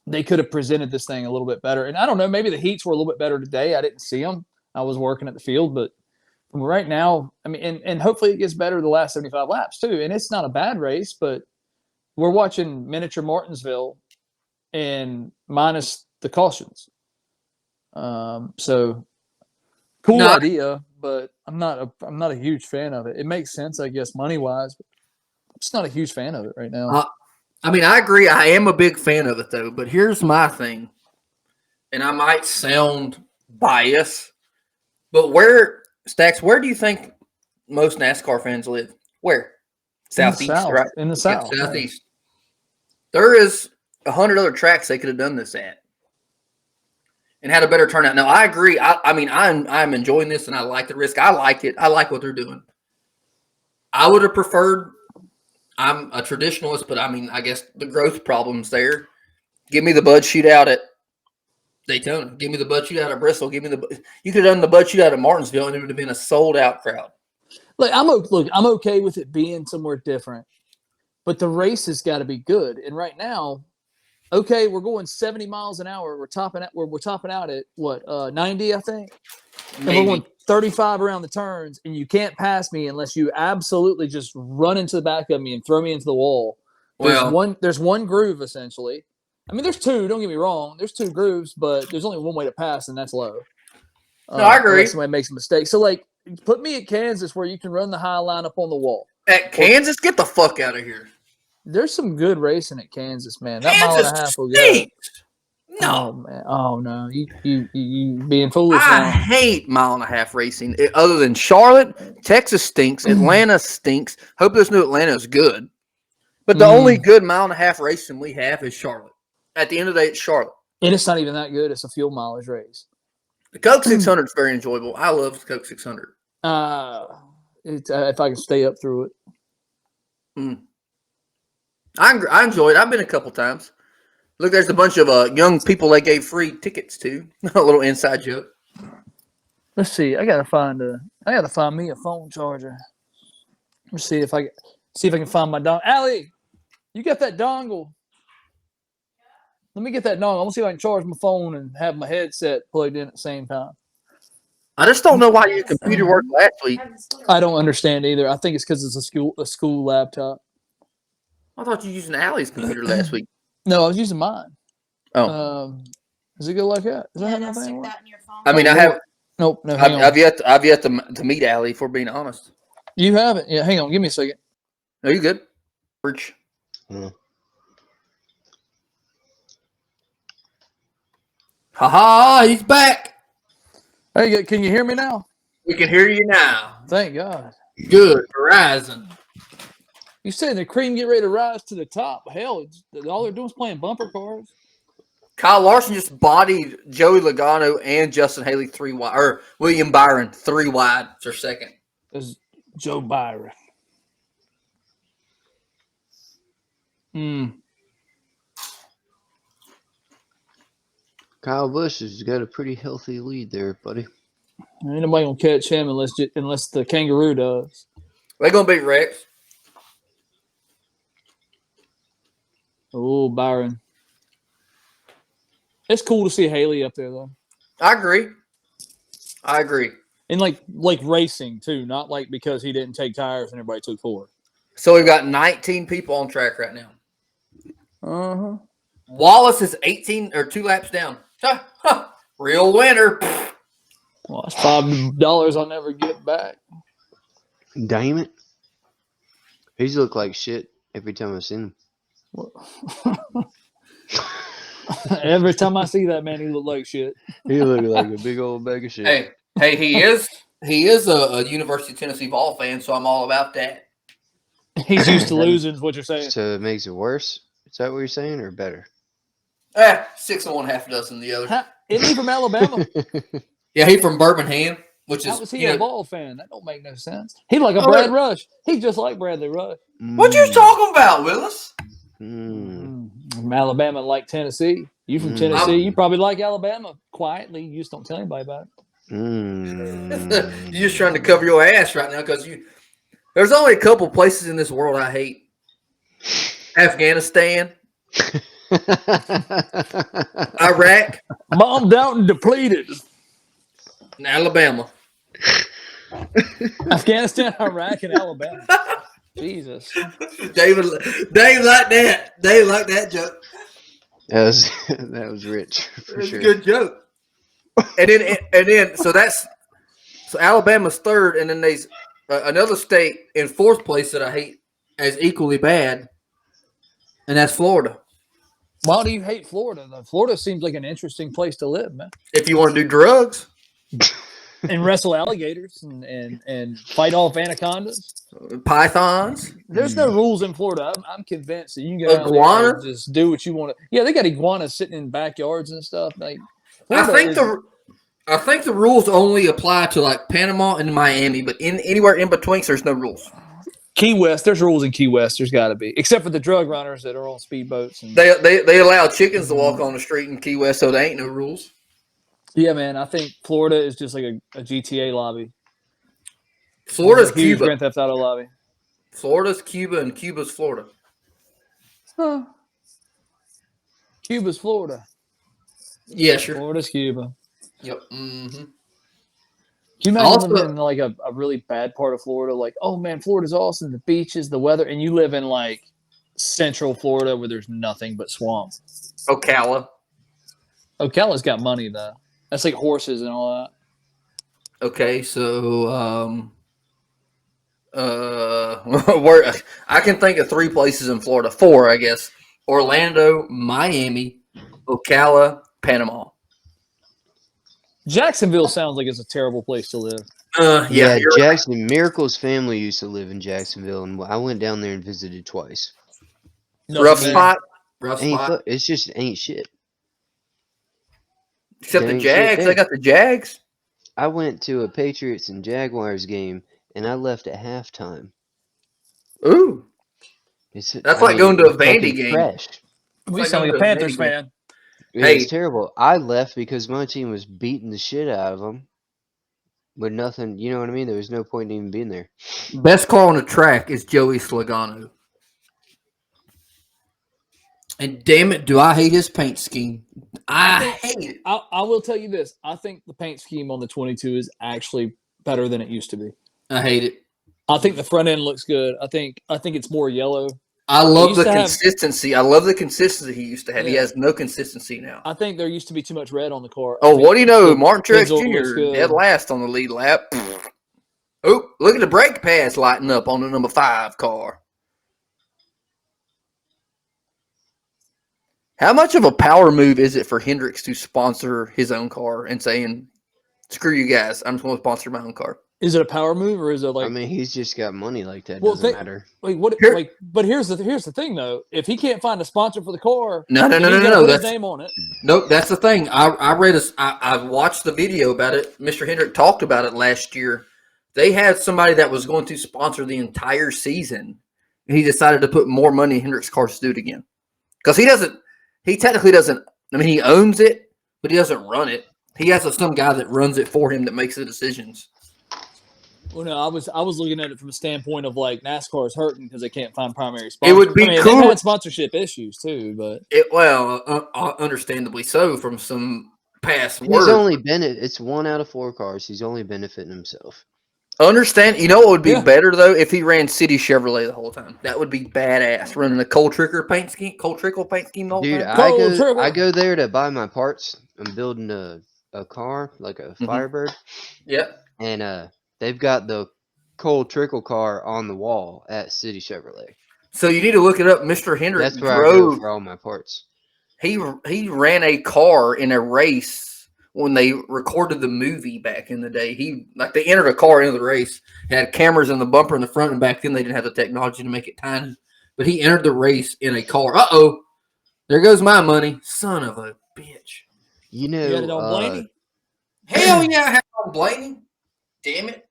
They could have presented this thing a little bit better. And I don't know, maybe the heats were a little bit better today. I didn't see them. I was working at the field. But right now, I mean, and hopefully it gets better the last 75 laps too. And it's not a bad race, but we're watching miniature Martinsville and minus the cautions. So cool idea, but I'm not a huge fan of it. It makes sense, I guess, money-wise, but I'm just not a huge fan of it right now. I mean, I agree. I am a big fan of it, though. But here's my thing, and I might sound biased, but where do you think most NASCAR fans live? Where? Southeast, right? In the South. Yeah, Southeast. There is 100 other tracks they could have done this at and had a better turnout. Now, I agree. I mean, I'm enjoying this, and I like the risk. I like it. I like what they're doing. I would have preferred – I'm a traditionalist, but I mean, I guess the growth problem's there. Give me the Bud Shootout at Daytona. Give me the Bud Shootout at Bristol. You could have done the Bud Shootout at Martinsville, and it would have been a sold-out crowd. I'm okay with it being somewhere different, but the race has got to be good. And right now, okay, we're going 70 miles an hour. We're topping out at what 90, I think. And we're going 35 around the turns, and you can't pass me unless you absolutely just run into the back of me and throw me into the wall. There's one groove, essentially. I mean, there's two. Don't get me wrong. There's two grooves, but there's only one way to pass, and that's low. No, I agree. Unless somebody makes a mistake. So, like, put me at Kansas where you can run the high line up on the wall. At Kansas? Get the fuck out of here. There's some good racing at Kansas, man. That mile and a half will go. No. Oh, man. Oh, no. You being foolish I now. hate mile and a half racing. Other than Charlotte, Texas stinks. Atlanta stinks. Hope this new Atlanta is good. But the only good mile and a half racing we have is Charlotte. At the end of the day, it's Charlotte. And it's not even that good. It's a fuel mileage race. The Coke 600 is very enjoyable. I love the Coke 600. If I can stay up through it. I enjoy it. I've been a couple times. Look, there's a bunch of young people they gave free tickets to. A little inside joke. Let's see. I gotta find me a phone charger. Let's see if I can find my dongle. Allie, you got that dongle? Let me get that dongle. I want to see if I can charge my phone and have my headset plugged in at the same time. I just don't know why your computer worked last week. I don't understand either. I think it's because it's a school laptop. I thought you were using Allie's computer last week. No, I was using mine. Oh, does it go like that? Does that have stick nothing? that in your phone. I mean, I have. Nope. No, hang on. I've yet to meet Allie. If we're being honest. You haven't? Yeah. Hang on. Give me a second. Are you good? Rich. Ha! He's back. Hey, can you hear me now? We can hear you now. Thank God. Good, Verizon. You said the cream get ready to rise to the top. Hell, all they're doing is playing bumper cars. Kyle Larson just bodied Joey Logano and Justin Haley 3 wide, or William Byron 3 wide for second. There's Joe Byron. Kyle Busch has got a pretty healthy lead there, buddy. Ain't nobody gonna catch him unless the kangaroo does. They're gonna beat Rex. Oh, Byron. It's cool to see Haley up there, though. I agree. And like racing too, not like because he didn't take tires and everybody took 4. So we've got 19 people on track right now. Uh-huh. Wallace is 18 or 2 laps down. Real winner. Well, it's $5 I'll never get back. Damn it. He's looked like shit every time I've seen him. Every time I see that man, he look like shit. He looked like a big old bag of shit. Hey, he is a University of Tennessee Vol fan, so I'm all about that. He's used to losing, is what you're saying. So it makes it worse? Is that what you're saying, or better? 6 and 1, half a dozen the other. Isn't he from Alabama? Yeah, he from Birmingham, which How is was he a ball fan? That don't make no sense. He like a Brad Rush. He just like Bradley Rush. What you talking about, Willis? From Alabama, like Tennessee. You from Tennessee? You probably like Alabama quietly. You just don't tell anybody about it. You're just trying to cover your ass right now because there's only a couple places in this world I hate. Afghanistan, Iraq, Bombed out and depleted. and Alabama. Afghanistan, Iraq, and Alabama. Jesus. Dave liked that. Dave liked that joke. That was rich for That's sure. a good joke. And then so Alabama's third, and then there's another state in fourth place that I hate as equally bad, and that's Florida. Why do you hate Florida, though? Florida seems like an interesting place to live, man. If you want to do drugs And wrestle alligators and fight off anacondas. pythons, There's no rules in Florida. I'm convinced that you can get out there iguana. and just do what you want to. Yeah, they got iguanas sitting in backyards and stuff. Like, I Florida think the rules only apply to like Panama and Miami, but anywhere in between, there's no rules. Key West, there's rules in Key West. There's got to be, except for the drug runners that are on speedboats. And, They allow chickens to walk on the street in Key West, so there ain't no rules. yeah, man, I think Florida is just like a GTA lobby. Florida's It's a huge Cuba. Grand Theft Auto lobby. Florida's Cuba, and Cuba's Florida. Huh. Cuba's Florida. Yeah, sure. Florida's Cuba. Yep. Mm-hmm. Can you imagine Also- living in like a really bad part of Florida? Like, oh man, Florida's awesome. The beaches, the weather. And you live in like central Florida where there's nothing but swamp. Ocala. Ocala's got money though. That's like horses and all that. Okay, so where I can think of 3 places in Florida, 4, I guess. Orlando, Miami, Ocala, Panama. Jacksonville sounds like it's a terrible place to live. Yeah, you're right. Jackson. Miracle's family used to live in Jacksonville, and I went down there and visited twice. Rough man. spot. Rough Ain't spot. it's just ain't shit. Except the Dang Jags. shit, They got the Jags. I went to a Patriots and Jaguars game, and I left at halftime. Ooh. That's like going to a Vandy fucking game. trash. We like sound like a going to a Panthers Vandy game. fan. It Hey. was terrible. I left because my team was beating the shit out of them. With nothing, you know what I mean? There was no point in even being there. Best car on the track is Joey Slogano. And damn it, do I hate his paint scheme. I hate it. I will tell you this. I think the paint scheme on the 22 is actually better than it used to be. I hate it. I think the front end looks good. I think it's more yellow. I love used the to have- consistency. I love the consistency he used to have. He Yeah. has no consistency now. I think there used to be too much red on the car. Oh, what do you know? Martin Truex Pennzoil looks Jr. good. dead last on the lead lap. Oh, look at the brake pads lighting up on the number 5 car. How much of a power move is it for Hendricks to sponsor his own car and saying, "Screw you guys, I'm just going to sponsor my own car"? Is it a power move or is it like? I mean, he's just got money like that. Well, Doesn't matter. like what? Here- Like, but here's the thing though. If he can't find a sponsor for the car, No. he's gotta put his That's name on it. nope. That's the thing. I watched the video about it. Mr. Hendrick talked about it last year. They had somebody that was going to sponsor the entire season, and he decided to put more money in Hendrick's cars to do it again because he doesn't. He technically doesn't. I mean, he owns it, but he doesn't run it. He has some guy that runs it for him that makes the decisions. Well, no, I was looking at it from a standpoint of like NASCAR is hurting because they can't find primary sponsors. It would be They've cool. had sponsorship issues too, but Understandably so from some past He's work. only it's 1 out of 4 cars. He's only benefiting himself. Understand? You know what would be Yeah. better though if he ran City Chevrolet the whole time. That would be badass. Running a Cole Trickle paint scheme the whole Dude, time. I Triple. go there to buy my parts. I'm building a a car, like a Mhm. Firebird, Yep. and they've got the Cole Trickle car on the wall at City Chevrolet. So you need to look it up. Mr. Hendrick That's where I go drove. for all my parts. He ran a car in a race when they recorded the movie back in the day. They entered a car into the race, had cameras in the bumper in the front, and back then they didn't have the technology to make it tiny. But he entered the race in a car. There goes my money, son of a bitch. You You got it know, on Blaney? Hell yeah, I have it on Blaney. Damn it.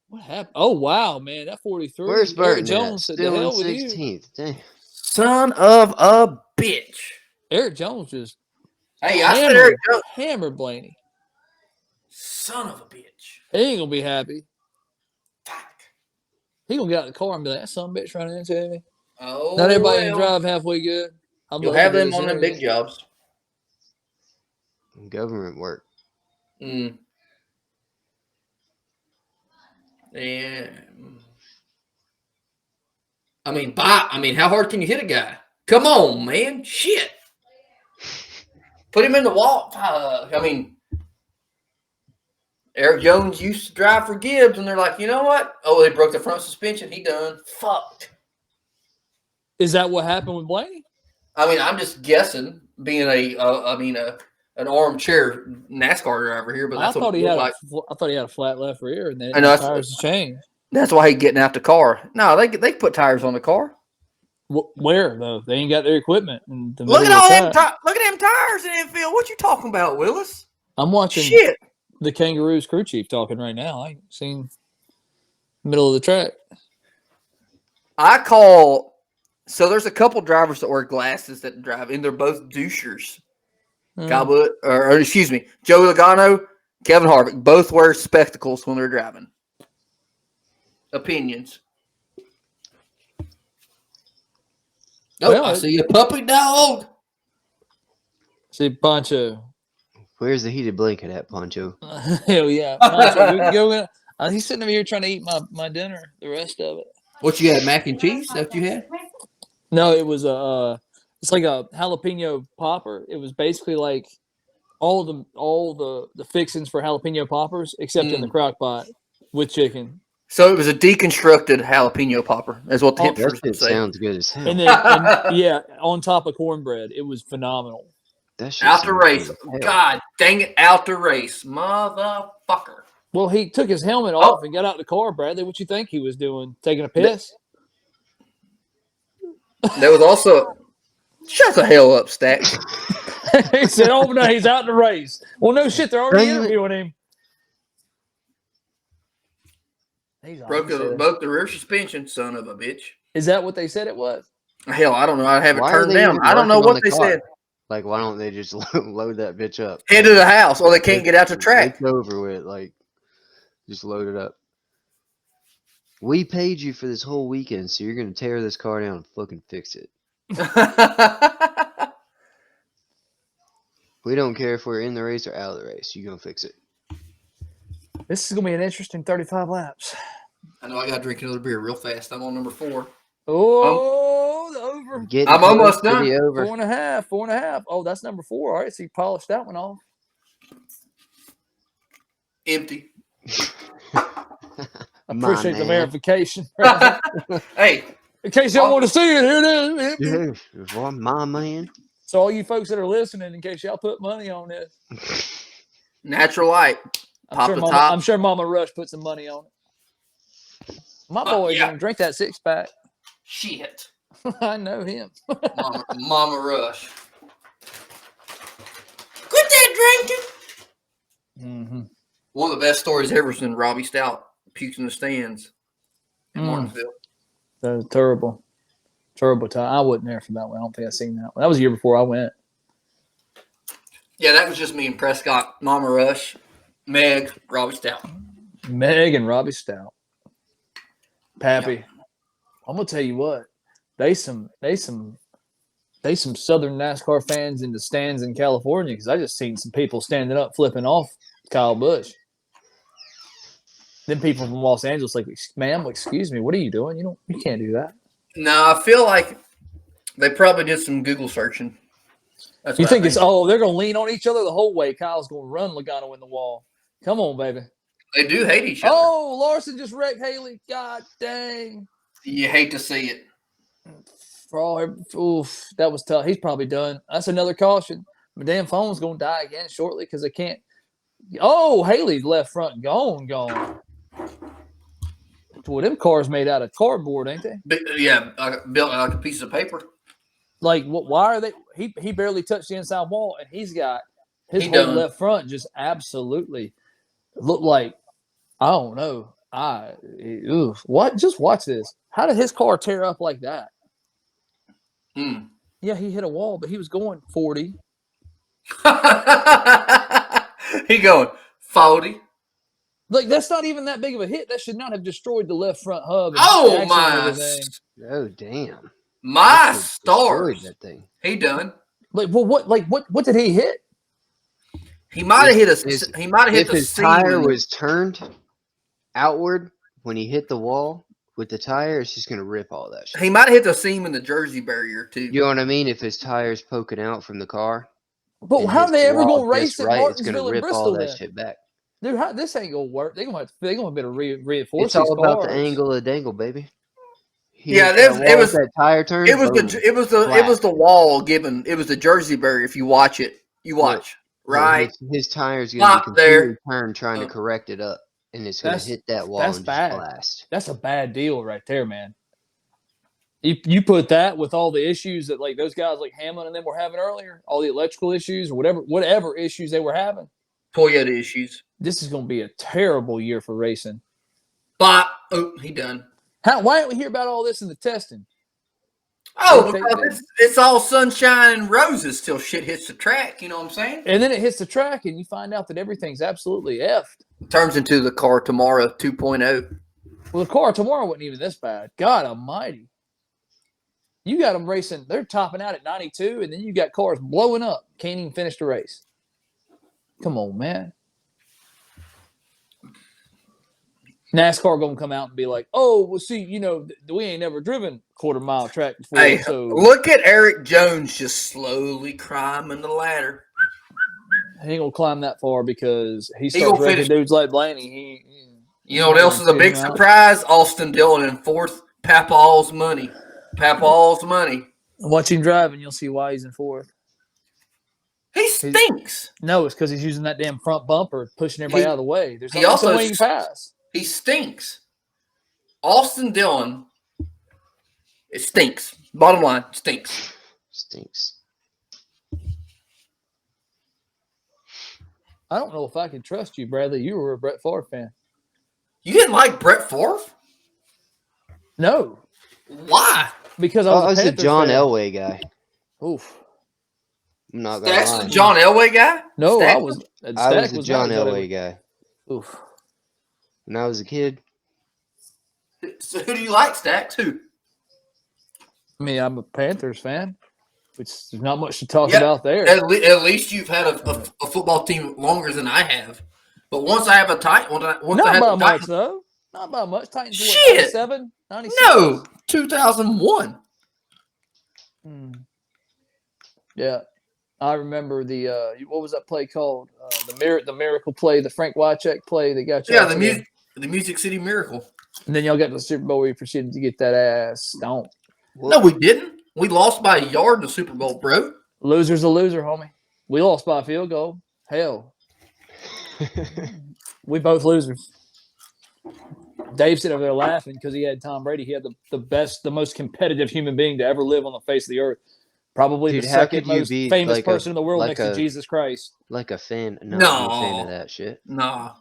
What happened? Oh wow, man, that 43. where's Eric Burton Jones at? said, "The Still in hell with you." 16th. Damn. Son of a bitch. Eric Jones just Hey, I said Eric Jones. hammered Blaney. Son of a bitch. He ain't gonna be happy. Fuck. He gonna get out of the car and be like, "That son of a bitch running into me." Oh, Not everybody can well. drive halfway good. You'll have them on them big jobs. Government work. Mm. Yeah. I mean, how hard can you hit a guy? Come on, man. Shit. Put him in the wall. Eric Jones used to drive for Gibbs, and they're like, you know what? Oh, they broke the front suspension. He done. Fucked. Is that what happened with Blaney? I mean, I'm just guessing, being an armchair NASCAR driver here, but I that's what thought it he looked had. like. I thought he had a flat left rear, and then I know, the tires changed. That's why he getting out the car. No, they put tires on the car. Where though? They ain't got their equipment in the Look middle at of the all them. track. Look at them tires in the infield. What you talking about, Willis? I'm watching Shit. the Kangaroos crew chief talking right now. I ain't seen the middle of the track. So there's a couple drivers that wear glasses that drive, and they're both douchers. Mm. Joey Logano, Kevin Harvick, both wear spectacles when they're driving. Opinions. Oh, Well, I see a puppy dog. See Poncho. Where's the heated blanket at, Poncho? Hell yeah, Poncho. We can go in. He's sitting over here trying to eat my dinner. The rest of it. What you had? Mac and cheese? That you had? No, it was it's like a jalapeno popper. It was basically like all the fixings for jalapeno poppers, except in the crock pot with chicken. So it was a deconstructed jalapeno popper. That's what the That hipsters shit would say. sounds good as hell. And then yeah, on top of cornbread, it was phenomenal. That shit Out the sounds race. good as hell. God dang it, out the race. Motherfucker. Well, he took his helmet off and got out the car, Bradley. What you think he was doing? Taking a piss? There was also shut the hell up, Stacks. He said, "Oh no, he's out in the race." Well, no shit, they're already interviewing him. He's Broke the rear suspension, son of a bitch. Is that what they said it was? Hell, I don't know. I have it Why are turned they down. even I don't know working on what the they car? said. Like, why don't they just load that bitch up? Head to the house, or they can't get out the track. It's over with. Like, just load it up. We paid you for this whole weekend, so you're gonna tear this car down and fucking fix it. We don't care if we're in the race or out of the race. You're gonna fix it. This is gonna be an interesting 35 laps. I know I gotta drink another beer real fast. I'm on number 4. Oh, the over. I'm almost done. 4.5. Oh, that's number 4. All right, so you polished that one off. Empty. Appreciate the verification. Hey, in case y'all want to see it, here it is. Yeah, my man. So all you folks that are listening, in case y'all put money on this, natural light. I'm sure Mama Rush put some money on it. My boy's gonna drink that 6-pack. Shit. I know him. Mama Rush. Quit that drinking. Mm-hmm. One of the best stories ever is when Robbie Stout pukes in the stands in Martinsville. That was terrible. Terrible time. I wasn't there for that one. I don't think I seen that one. That was the year before I went. Yeah, that was just me and Prescott, Mama Rush, Meg, Robbie Stout. Meg and Robbie Stout. Pappy. Yeah. I'm gonna tell you what. They some Southern NASCAR fans in the stands in California, because I just seen some people standing up flipping off Kyle Busch. Then people from Los Angeles like, ma'am, excuse me, what are you doing? You can't do that. No, I feel like they probably did some Google searching. That's You what I think it's they're gonna lean on each other the whole way. Kyle's gonna run Logano in the wall. Come on, baby. They do hate each other. Oh, Larson just wrecked Haley. God dang. You hate to see it. Oof, that was tough. He's probably done. That's another caution. My damn phone's gonna die again shortly because I can't. Oh, Haley's left front gone. Boy, them cars made out of cardboard, ain't they? But, yeah, built like a piece of paper. Like, why are they? He barely touched the inside wall, and he's got his He whole done. left front just absolutely looked like, I don't know. What? Just watch this. How did his car tear up like that? Yeah, he hit a wall, but he was going 40. He going 40. Like, that's not even that big of a hit. That should not have destroyed the left front hub. And Oh axle my! and everything. Oh damn! My Destroyed stars. that thing. He done. Like, well, what did he hit? He might have hit a. He might have hit If the his seam tire in the- was turned outward when he hit the wall with the tire, it's just gonna rip all that shit. He might have hit the seam in the Jersey barrier too. You know what I mean? If his tire's poking out from the car, But and how hits are they the ever wall going to race just at right, it's gonna Martinsville and rip all Bristol that then? shit back. Dude, this ain't gonna work. They're gonna be able to reinforce. It's all these about the cars. angle of dangle, baby. Yeah, it was that tire turn. It was boom, it was the wall given. It was the Jersey barrier. If you watch it, you watch right. His tire's gonna Not be there. continually turned trying to correct it up, and it's gonna hit that wall That's and bad. just blast. That's a bad deal right there, man. You put that with all the issues that like those guys like Hamlin and them were having earlier, all the electrical issues or whatever issues they were having. Toyota issues. This is going to be a terrible year for racing. But he done. Why don't we hear about all this in the testing? Oh, because it's all sunshine and roses till shit hits the track. You know what I'm saying? And then it hits the track, and you find out that everything's absolutely effed. Turns into the car tomorrow 2.0. Well, the car tomorrow wasn't even this bad. God almighty. You got them racing. They're topping out at 92, and then you got cars blowing up. Can't even finish the race. Come on, man. NASCAR going to come out and be like, oh, well, see, we ain't never driven quarter-mile track before. Hey, so look at Eric Jones just slowly climbing the ladder. he ain't going to climb that far because he starts wrecking dudes like Blaney. You know what else is a big surprise? Austin Dillon in fourth. Papaw's money. Watch him drive, and you'll see why he's in fourth. He stinks. No, it's because he's using that damn front bumper, pushing everybody out of the way. There's no way he can pass. He stinks. Austin Dillon, it stinks. Bottom line, stinks. Stinks. I don't know if I can trust you, Bradley. You were a Brett Favre fan. You didn't like Brett Favre? No. Why? Because I was a John fan. Elway guy. Oof. I'm not gonna That's lie. the John Elway guy? No, Stack? I was a John Elway guy. Oof. When I was a kid. So who do you like, Stacks? Who? I mean, I'm a Panthers fan, which there's not much to talk about there. At least you've had a football team longer than I have. But once I have a Titan, Not by much, though. Not by much. Titans Shit. 97, 96. No, 2001. Yeah. I remember the what was that play called? The miracle play, the Frank Wycheck play that got you. Yeah, the Music City Miracle. And then y'all got to the Super Bowl where you proceeded to get that ass stomped. No, we didn't. We lost by a yard in the Super Bowl, bro. Loser's a loser, homie. We lost by a field goal. Hell. We both losers. Dave's sitting over there laughing because he had Tom Brady. He had the most competitive human being to ever live on the face of the earth. Probably the second most famous person in the world next to Jesus Christ. Like a fan. No, I'm a fan of that shit. Nah.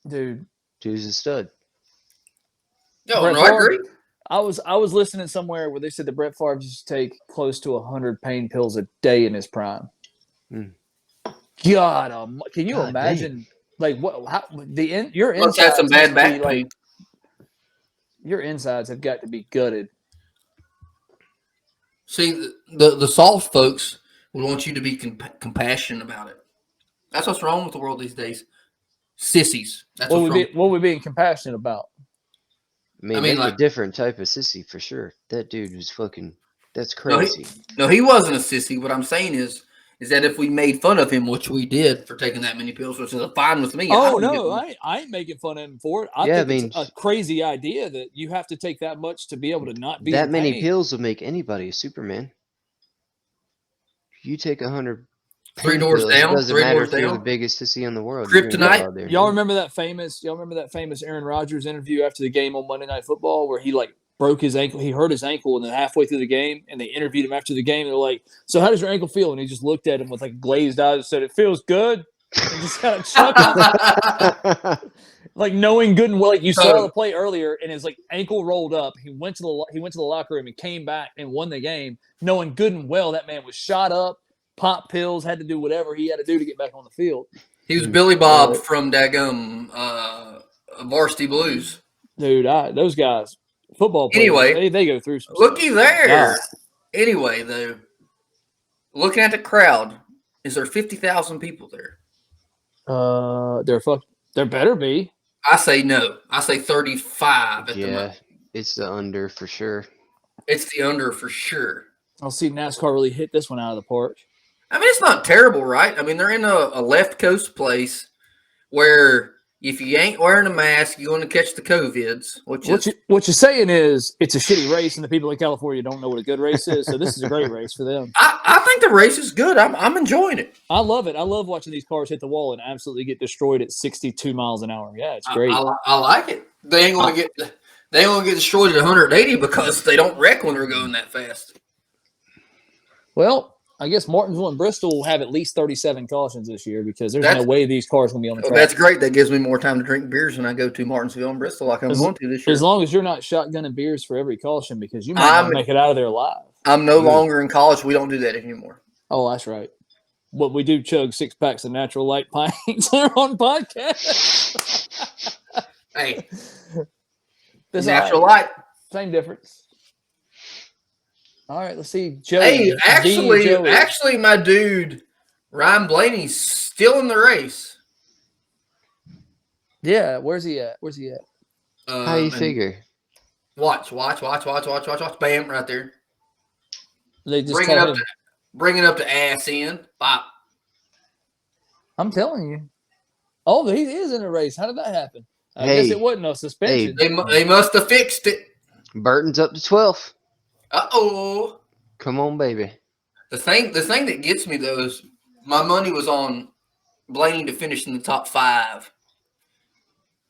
Dude. Dude's a stud. No, I agree. I was listening somewhere where they said that Brett Favre used to take close to 100 pain pills a day in his prime. God, can you imagine? Dang. Like your insides have some bad back pain. Your insides have got to be gutted. See, the soft folks would want you to be compassionate about it. That's what's wrong with the world these days. Sissies. That's what we being compassionate about? I mean, like, a different type of sissy for sure. That dude was fucking That's No, crazy. he wasn't a sissy. What I'm saying is that if we made fun of him, which we did for taking that many pills, which is fine with me. Oh no, I ain't making fun of him for it. I Yeah, think it's a crazy idea that you have to take that much to be able to not be that in many pain. pills will make anybody a Superman. You take 100 3 pain doors pills, down. it doesn't 3 matter doors if you're the down. biggest sissy in the world. You're gonna Kryptonite. go out there. Y'all remember that famous Aaron Rodgers interview after the game on Monday Night Football where he like broke his ankle, he hurt his ankle, and then halfway through the game, and they interviewed him after the game. They're like, "So how does your ankle feel?" And he just looked at him with like glazed eyes and said, "It feels good," and just kind of chuckled. Like knowing good and well, like you saw the play earlier, and his like ankle rolled up. He went to the locker room and came back and won the game, knowing good and well that man was shot up, popped pills, had to do whatever he had to do to get back on the field. He was Billy Bob from Daggum Varsity Blues. Dude, those guys, football players, anyway, they go through some looky stuff. there. God. Anyway, though, looking at the crowd, is there 50,000 people there? There better be. I say no. I say 35 at the Yeah, moment. it's the under for sure. It's the under for sure. I'll see NASCAR really hit this one out of the park. I mean, it's not terrible, right? I mean, they're in a left coast place where if you ain't wearing a mask, you're going to catch the COVIDs. What you're saying is it's a shitty race, and the people in California don't know what a good race is. So this is a great race for them. I think the race is good. I'm enjoying it. I love it. I love watching these cars hit the wall and absolutely get destroyed at 62 miles an hour. Yeah, it's great. I like it. They ain't going to get destroyed at 180 because they don't wreck when they're going that fast. Well, I guess Martinsville and Bristol will have at least 37 cautions this year because there's no way these cars will be on the track. That's great. That gives me more time to drink beers when I go to Martinsville and Bristol like I'm going to this year. As long as you're not shotgunning beers for every caution because you might not make it out of there alive. I'm no longer in college. We don't do that anymore. Oh, that's right. But we do chug 6 packs of Natural Light pints on podcast. Hey, Natural Light. Same difference. All right, let's see. Joey. Hey, actually, my dude, Ryan Blaney's still in the race. Yeah, where's he at? How you figure? Watch. Bam, right there. They just bring it up to ass in. Bop. I'm telling you. Oh, he is in a race. How did that happen? I guess it wasn't a suspension. They must have fixed it. Burton's up to 12th. Uh-oh. Come on, baby. The thing that gets me, though, is my money was on Blaney to finish in the top 5.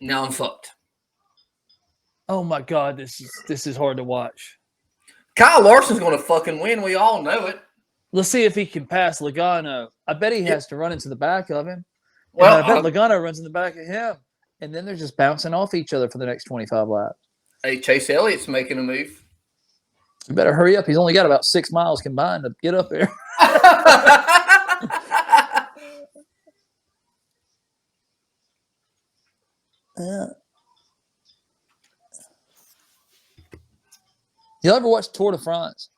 Now I'm fucked. Oh, my God. This is hard to watch. Kyle Larson's going to fucking win. We all know it. Let's see if he can pass Logano. I bet he has to run into the back of him. Well, I bet Logano runs in the back of him. And then they're just bouncing off each other for the next 25 laps. Hey, Chase Elliott's making a move. You better hurry up. He's only got about 6 miles combined to get up there. Yeah. You ever watch Tour de France?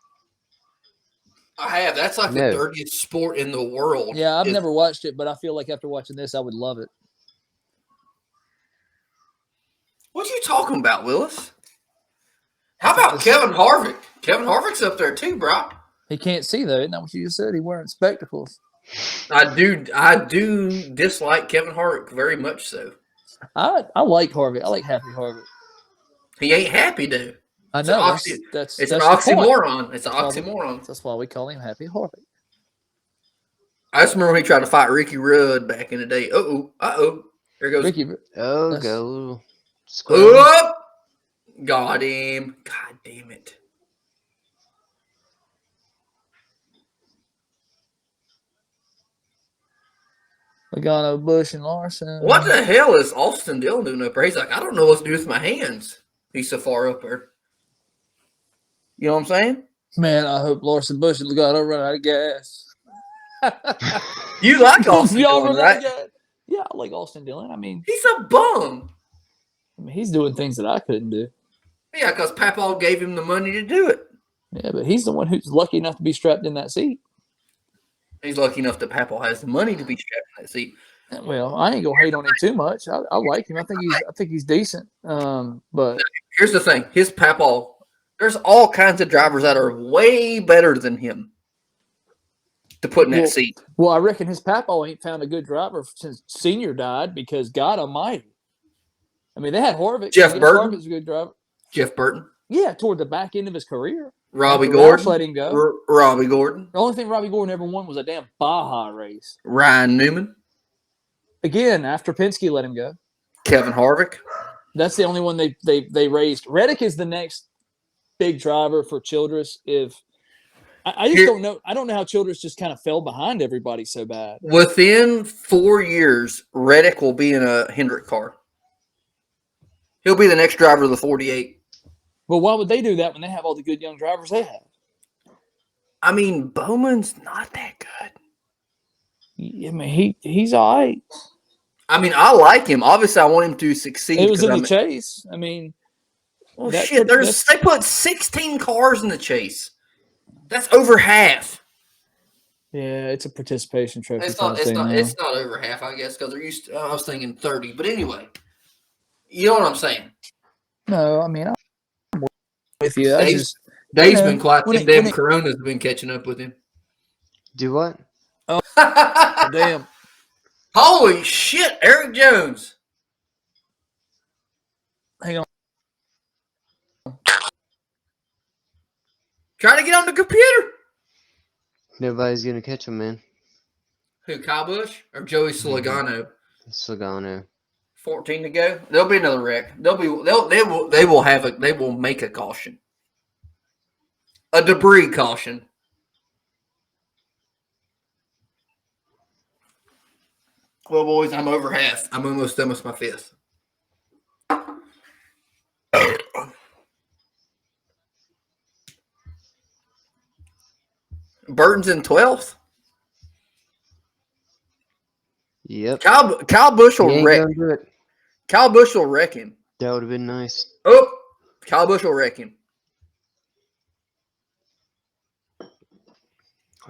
I have. That's like the dirtiest sport in the world. Yeah, I've never watched it, but I feel like after watching this, I would love it. What are you talking about, Willis? How about Kevin Harvick? Kevin Harvick's up there too, bro. He can't see though. Isn't that what you just said? He's wearing spectacles. I do dislike Kevin Harvick very much so. I like Harvick. I like Happy Harvick. He ain't happy though. I know. It's an oxymoron. It's an oxymoron. That's why we call him Happy Harvick. I just remember when he tried to fight Ricky Rudd back in the day. Uh-oh. There goes Ricky. Go. Oh! Got him. God damn it. Logano, Bush, and Larson. What the hell is Austin Dillon doing up there? He's like, I don't know what to do with my hands. He's so far up there. You know what I'm saying? Man, I hope Larson, Bush, and Logano run out of gas. You like Austin Dillon, right? Yeah, I like Austin Dillon. I mean, he's a bum. I mean, he's doing things that I couldn't do. Yeah, because Papal gave him the money to do it. Yeah, but he's the one who's lucky enough to be strapped in that seat. He's lucky enough that Papal has the money to be strapped in that seat. Well, I ain't gonna hate on him too much. I like him. I think he's decent. But here's the thing: his Papal There's all kinds of drivers that are way better than him to put in that seat. Well, I reckon his papa ain't found a good driver since Senior died because God Almighty. I mean, they had Harvick. Jeff Burton? Harvick's a good driver. Jeff Burton. Yeah, toward the back end of his career. Robbie After Gordon. Roush let him go. Robbie Gordon. The only thing Robbie Gordon ever won was a damn Baja race. Ryan Newman. Again, after Penske let him go. Kevin Harvick. That's the only one they raised. Reddick is the next big driver for Childress. I just don't know. I don't know how Childress just kind of fell behind everybody so bad. Within 4 years, Reddick will be in a Hendrick car. He'll be the next driver of the 48. Well, why would they do that when they have all the good young drivers they have? I mean, Bowman's not that good. I mean, he's all right. I mean, I like him. Obviously, I want him to succeed. It was in the chase. I mean, well, shit. They put 16 cars in the chase. That's over half. Yeah, it's a participation trophy. It's not over half, I guess, because they're used to, I was thinking 30. But anyway, you know what I'm saying? No, I mean, I'm with you. Dave's been quiet. Damn Corona's been catching up with him. Do what? Oh, damn. Holy shit, Eric Jones. Hang on. Trying to get on the computer. Nobody's going to catch him, man. Who, Kyle Busch or Joey Solagano? Solagano. 14 to go. There'll be another wreck. They will make a caution. A debris caution. Well, boys, I'm over half. I'm almost done with my fifth. Burton's in 12th. Yep. Kyle Busch will wreck. Kyle Busch will wreck him. That would have been nice. Oh, Kyle Busch will wreck him.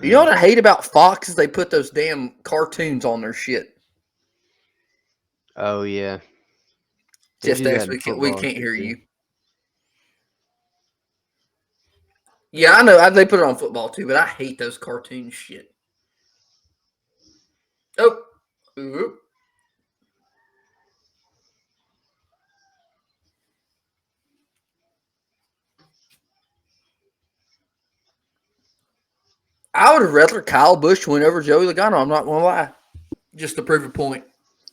You know what I hate about Fox is they put those damn cartoons on their shit. Oh, yeah. Just as we can't hear you. Yeah, I know. They put it on football too, but I hate those cartoon shit. Oh. Ooh. I would have rather Kyle Busch win over Joey Logano. I'm not going to lie. Just to prove a point.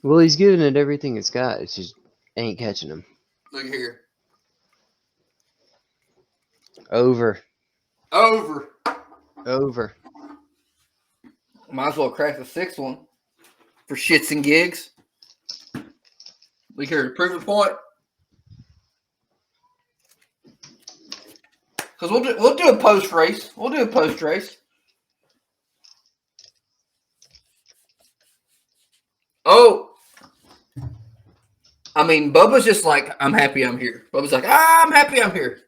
Well, he's giving it everything it's got. It's just ain't catching him. Look here. Over. Over. Might as well crack the sixth one for shits and gigs. Look here, to prove a point. Because we'll do a post race. Oh. I mean, Bubba's just like, I'm happy I'm here. Bubba's like, I'm happy I'm here.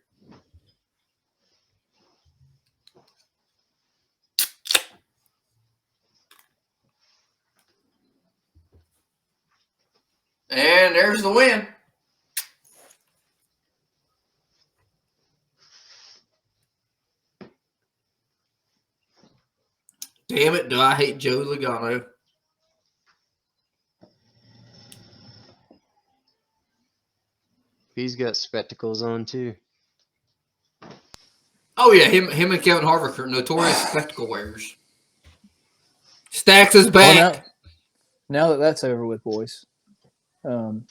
And there's the win. Damn it, do I hate Joey Logano. He's got spectacles on, too. Oh, yeah, him and Kevin Harvick are notorious spectacle wearers. Stacks is back. Well, now that that's over with, boys. Can't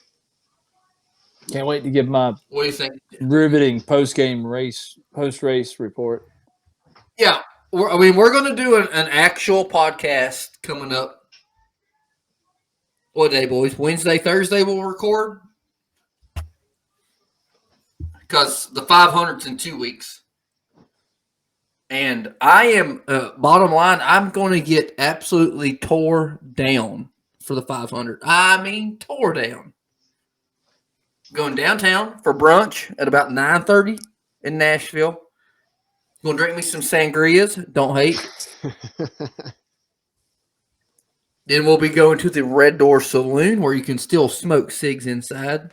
wait to give my What do you think? riveting post race report. Yeah, we're going to do an actual podcast coming up. What day, boys? Wednesday, Thursday we'll record? Because the 500's in 2 weeks. And I am, bottom line, I'm going to get absolutely tore down for the 500. I mean, tore down. Going downtown for brunch at about 9:30 in Nashville. Going to drink me some sangrias. Don't hate. Then we'll be going to the Red Door Saloon where you can still smoke cigs inside.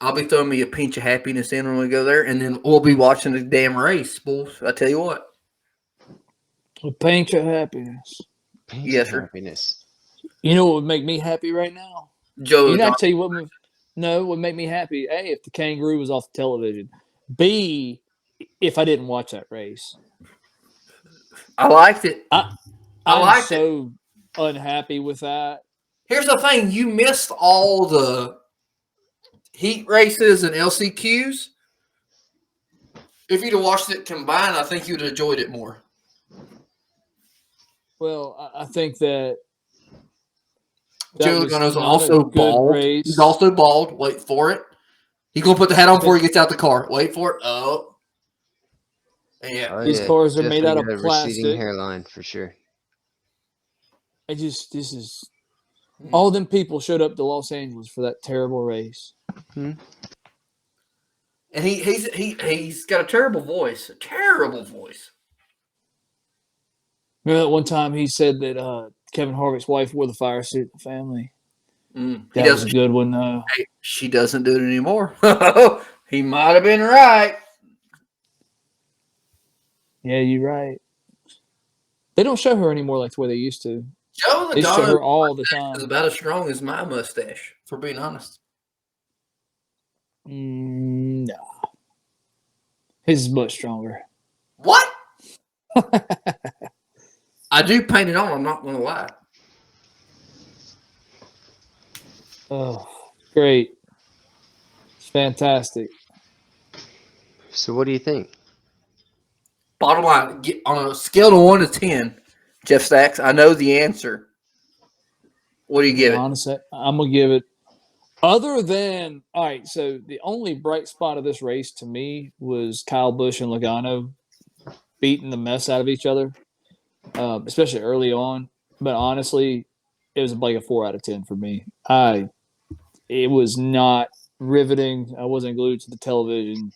I'll be throwing me a pinch of happiness in when we go there, and then we'll be watching the damn race, boys. I tell you what. A pinch of happiness. Pinch Yes, of sir. happiness. You know what would make me happy right now? Joe, I tell you what would make me happy. A, if the kangaroo was off the television. B, if I didn't watch that race. I liked it. I'm liked so unhappy with that. Here's the thing. You missed all the heat races and LCQs. If you'd have watched it combined, I think you'd have enjoyed it more. Well, I think that Joe was Logano's not also a good bald. race. He's also bald. Wait for it. He's going to put the hat on before he gets out the car. Wait for it. Oh. Yeah. Oh, These yeah, cars are made out of definitely got a receding plastic. hairline for sure. This is all them people showed up to Los Angeles for that terrible race. And he's got a terrible voice. A terrible voice. Remember that one time he said that Kevin Harvick's wife wore the fire suit in the family? That was a good one, though. She doesn't do it anymore. He might have been right. Yeah, you're right. They don't show her anymore like the way they used to. Joe They show her all the is time. about as strong as my mustache, for being honest. No. His is much stronger. What? I do paint it on. I'm not going to lie. Oh, great. It's fantastic. So what do you think? Bottom line, on a scale of 1 to 10, Jeff Stacks, I know the answer. What do you give it? Honestly, I'm going to give it. Other than, all right, so the only bright spot of this race to me was Kyle Busch and Logano beating the mess out of each other, especially early on. But honestly, it was like a 4 out of 10 for me. It was not riveting. I wasn't glued to the television.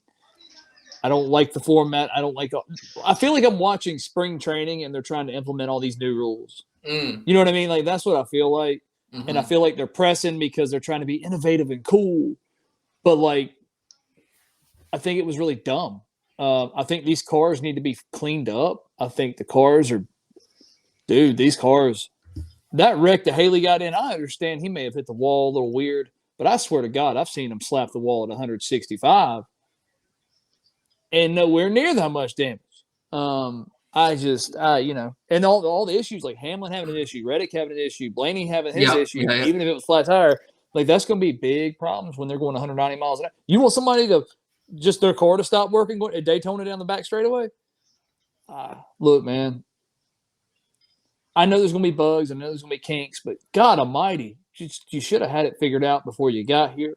I don't like the format. I feel like I'm watching spring training and they're trying to implement all these new rules. You know what I mean? Like, that's what I feel like. Mm-hmm. And I feel like they're pressing because they're trying to be innovative and cool. But, like, I think it was really dumb. I think these cars need to be cleaned up. I think the cars are – dude, these cars – that wreck that Haley got in, I understand he may have hit the wall a little weird. But I swear to God, I've seen him slap the wall at 165 and nowhere near that much damage. And all the issues, like Hamlin having an issue, Reddick having an issue, Blaney having his issue, even if it was flat tire, like that's going to be big problems when they're going 190 miles an hour. You want somebody to just their car to stop working at Daytona down the back straightaway? Look, man, I know there's going to be bugs. I know there's going to be kinks, but God almighty, you should have had it figured out before you got here.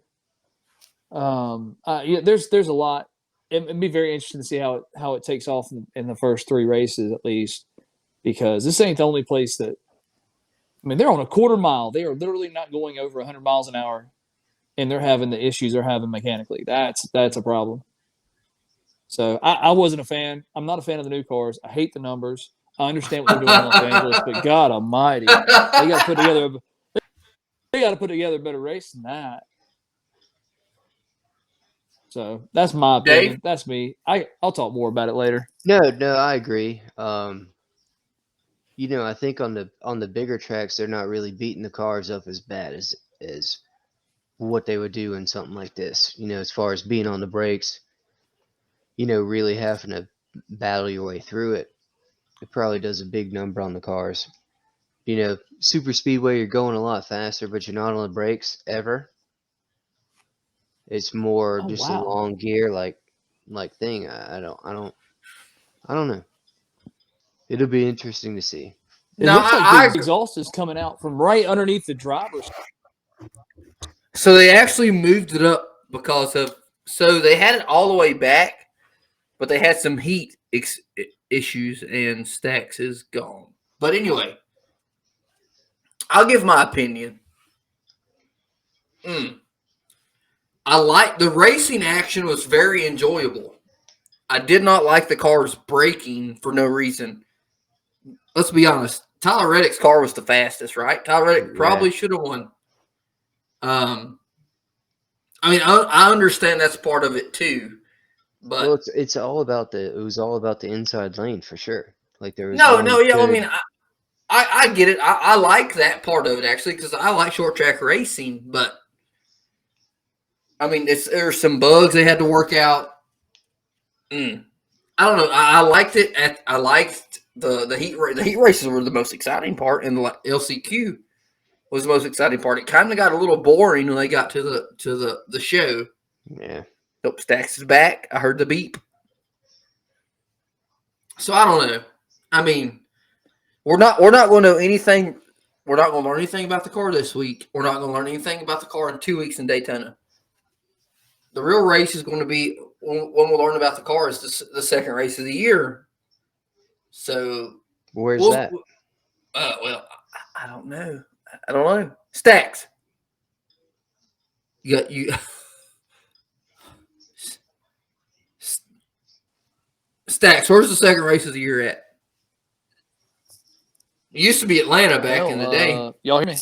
There's a lot. It'd be very interesting to see how it takes off in the first 3 races at least, because this ain't the only place that. I mean, they're on a quarter mile. They are literally not going over 100 miles an hour, and they're having the issues they're having mechanically. That's a problem. So I wasn't a fan. I'm not a fan of the new cars. I hate the numbers. I understand what they're doing in Los Angeles, but God almighty, they got to put together. They got to put together a better race than that. So that's my opinion. Dave? That's me. I'll talk more about it later. No, I agree. I think on the bigger tracks, they're not really beating the cars up as bad as what they would do in something like this. As far as being on the brakes, really having to battle your way through it. It probably does a big number on the cars. Super speedway, you're going a lot faster, but you're not on the brakes ever. It's more a long gear like thing. I don't know. It'll be interesting to see. It looks like the exhaust is coming out from right underneath the driver's. So they actually moved it up because of so they had it all the way back, but they had some heat issues and Stacks is gone. But anyway, I'll give my opinion. I like the racing action was very enjoyable. I did not like the cars braking for no reason. Let's be honest. Tyler Reddick's car was the fastest, right? Tyler Reddick probably should have won. I mean, I understand that's part of it too, but Well, it's all about it was all about the inside lane for sure. Like there was no, one yeah. I good. mean, I get it. I like that part of it actually because I like short track racing, but I mean, there's some bugs they had to work out. I don't know. I liked it. I liked the heat. The heat races were the most exciting part, and the LCQ was the most exciting part. It kind of got a little boring when they got to the show. Yeah. Nope, Stacks is back. I heard the beep. So I don't know. I mean, we're not going to know anything. We're not going to learn anything about the car this week. We're not going to learn anything about the car in 2 weeks in Daytona. The real race is going to be when we learn about the car is the second race of the year. So Where's that? Well, I don't know. I don't know. Stacks. You Stacks. Where's the second race of the year at? It used to be Atlanta back in the day. Y'all hear me?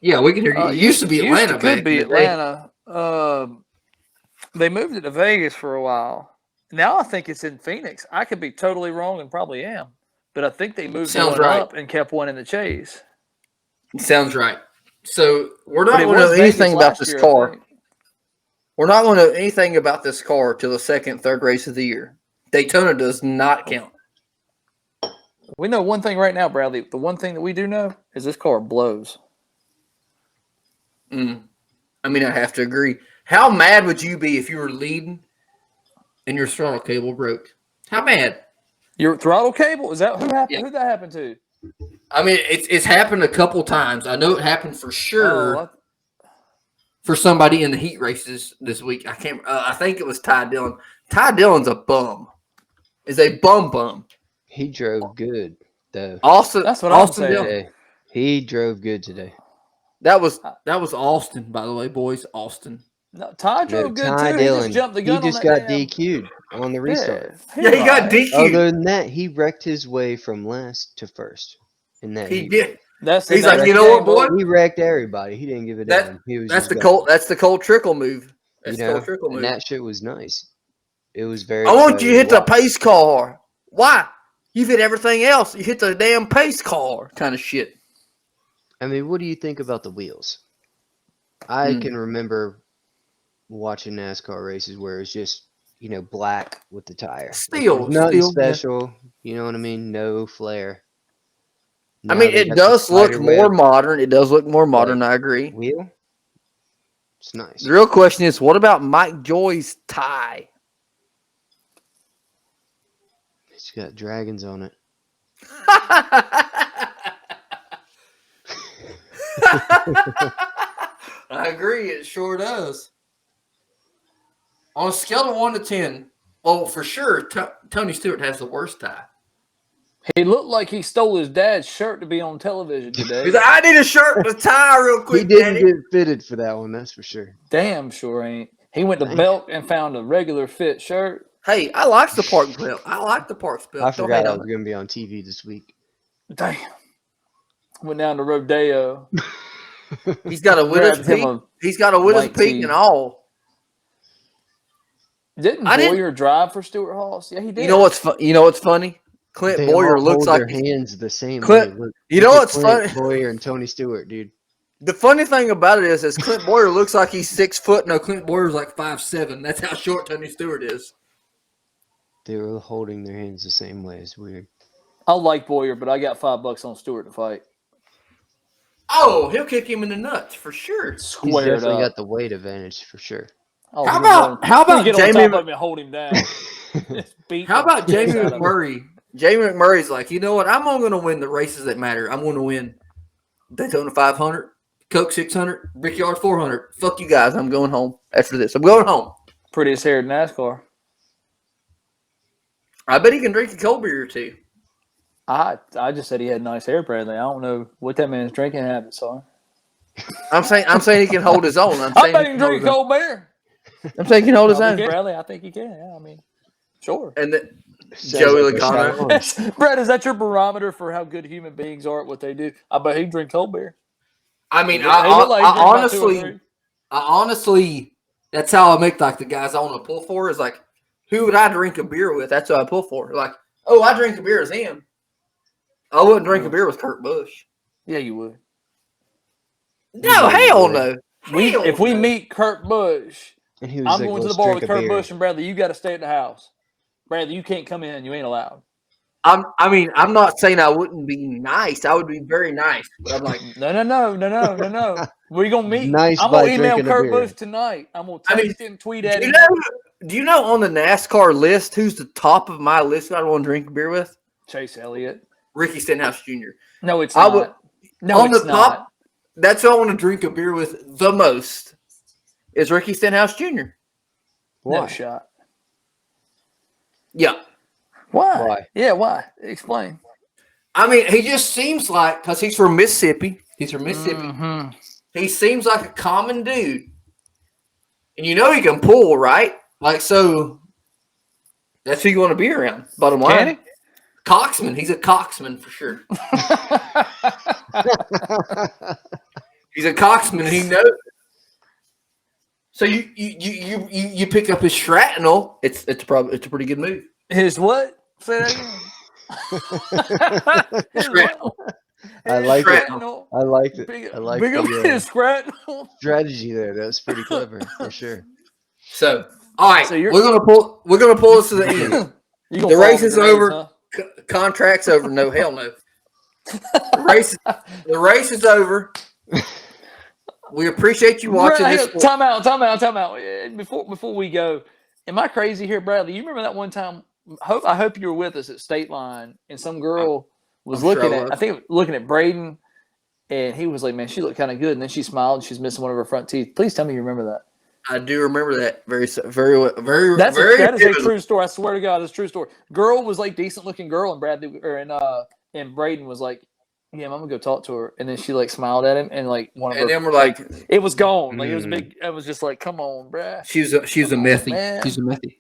Yeah, we can hear you. It used to be Atlanta. Could be Atlanta. They moved it to Vegas for a while. Now I think it's in Phoenix. I could be totally wrong and probably am, but I think they moved one up and kept one in the chase. Sounds right. So we're not going to know anything about this car. We're not going to know anything about this car till the second, third race of the year. Daytona does not count. We know one thing right now, Bradley. The one thing that we do know is this car blows. I mean, I have to agree. How mad would you be if you were leading and your throttle cable broke? How mad? Your throttle cable? Is that who happened? Yeah. Who that happened to? I mean, it's happened a couple times. I know it happened for sure for somebody in the heat races this week. I can't. I think it was Ty Dillon. Ty Dillon's a bum. Is a bum. He drove good though. Austin. That's what I'm saying. Today. He drove good today. That was Austin, by the way, boys. Austin. No, Ty drove good Ty too. Dillon. He just jumped the gun. He just got DQ'd on the restart. Yeah, he got DQ'd. Other than that, he wrecked his way from last to first. In that he did. He's like, you know what, boy? He wrecked everybody. He didn't give a damn. That's the Cole Trickle move. That's the Cole Trickle move. And that shit was nice. It was very. I want you to hit the pace car. Why? You've hit everything else. You hit the damn pace car kind of shit. I mean, what do you think about the wheels? I can remember watching NASCAR races where it's just, black with the tire. Nothing special. You know what I mean? No flare. I mean, it does look more modern. It does look more modern. I agree. Wheel? It's nice. The real question is, what about Mike Joy's tie? It's got dragons on it. I agree. It sure does. On a scale of 1 to 10, well, for sure, Tony Stewart has the worst tie. He looked like he stole his dad's shirt to be on television today. He's like, I need a shirt with a tie real quick. He didn't get fitted for that one, that's for sure. Damn sure ain't. He went to Belk and found a regular fit shirt. Hey, I like the Parks belt. I like the Parks belt. I forgot I was going to be on TV this week. Damn. Went down to Rodeo. He's got a widow's peak. He's got a widow's peak and all. Didn't Boyer drive for Stewart Haas? Yeah, he did. You know what's funny? Clint Boyer looks like their hands the same way. You know what's funny? Boyer and Tony Stewart, dude. The funny thing about it is Clint Boyer looks like he's 6 foot. No, Clint Boyer's like 5'7". That's how short Tony Stewart is. They were holding their hands the same way. It's weird. I like Boyer, but I got $5 on Stewart to fight. Oh, he'll kick him in the nuts for sure. He's definitely got the weight advantage for sure. Oh, how about get Jamie? On top of him and hold him down. How about Jamie McMurray? Jamie McMurray's like, you know what? I'm only going to win the races that matter. I'm going to win Daytona 500, Coke 600, Brickyard 400. Fuck you guys. I'm going home after this. I'm going home. Prettiest hair in NASCAR. I bet he can drink a cold beer or two. I just said he had nice hair, Bradley. I don't know what that man's drinking habits are. I'm saying he can hold his own. I bet he can drink a cold beer. I'm saying he can hold his own. Bradley, I think he can. Yeah, I mean, sure. And then Joey Logano. Brad, is that your barometer for how good human beings are at what they do? I bet he can drink cold beer. I mean, I honestly, I honestly, that's how I make like the guys I want to pull for is like, who would I drink a beer with? That's who I pull for. Like, oh, I drink a beer with him. I wouldn't drink a beer with Kurt Busch. Yeah, you would. No, hell no. If we meet Kurt Busch, And he was I'm like, going to the "Let's bar drink with a Kurt beer." Busch and Bradley. You got to stay at the house. Bradley, you can't come in. You ain't allowed. I'm not saying I wouldn't be nice. I would be very nice. But I'm like, No. Where you gonna meet? Nice I'm by gonna email drinking a Kurt beer. Busch tonight. I'm gonna text him, tweet at him. do you know on the NASCAR list who's the top of my list I want to drink a beer with? Chase Elliott. Ricky Stenhouse Jr. No, it's I not. would- No, on it's the not. top, that's who I want to drink a beer with the most is Ricky Stenhouse Jr. No Why? shot. Yeah. Why? Why? Yeah, why? Explain. I mean, he just seems like, because he's from Mississippi. He's from Mississippi. Mhm. He seems like a common dude. And you know he can pull, right? Like, so that's who you want to be around. Bottom line. Can he? Coxman. He's a Coxman for sure. He's a Coxman. And he knows it. So you pick up his shrapnel. It's a pretty good move. His what? Say that again. His Shrapnel. I like it. Shrapnel. I liked it. Big, I like big up the his shrapnel. strategy there. That was pretty clever for sure. So all right, So you're- we're gonna pull this to the end. You gonna The fall race in is grenades, over. huh? Contract's over. No, hell no. The race is over. We appreciate you watching Brad, this. Time out. Before we go, am I crazy here, Bradley? You remember that one time? I hope you were with us at State Line, and some girl was I'm sure looking I at. was. I think looking at Braden, and he was like, "Man, she looked kind of good." And then she smiled, and she's missing one of her front teeth. Please tell me you remember that. I do remember that very. That is vividly. a true story. I swear to God, it's a true story. Girl was like decent looking girl, and Bradley and Braden was like, "Yeah, I'm gonna go talk to her." And then she like smiled at him, and like one of And her, then we're like, it was gone. Like it was big. It was just like, come on, Brad. she's a methy. man. She's a methy.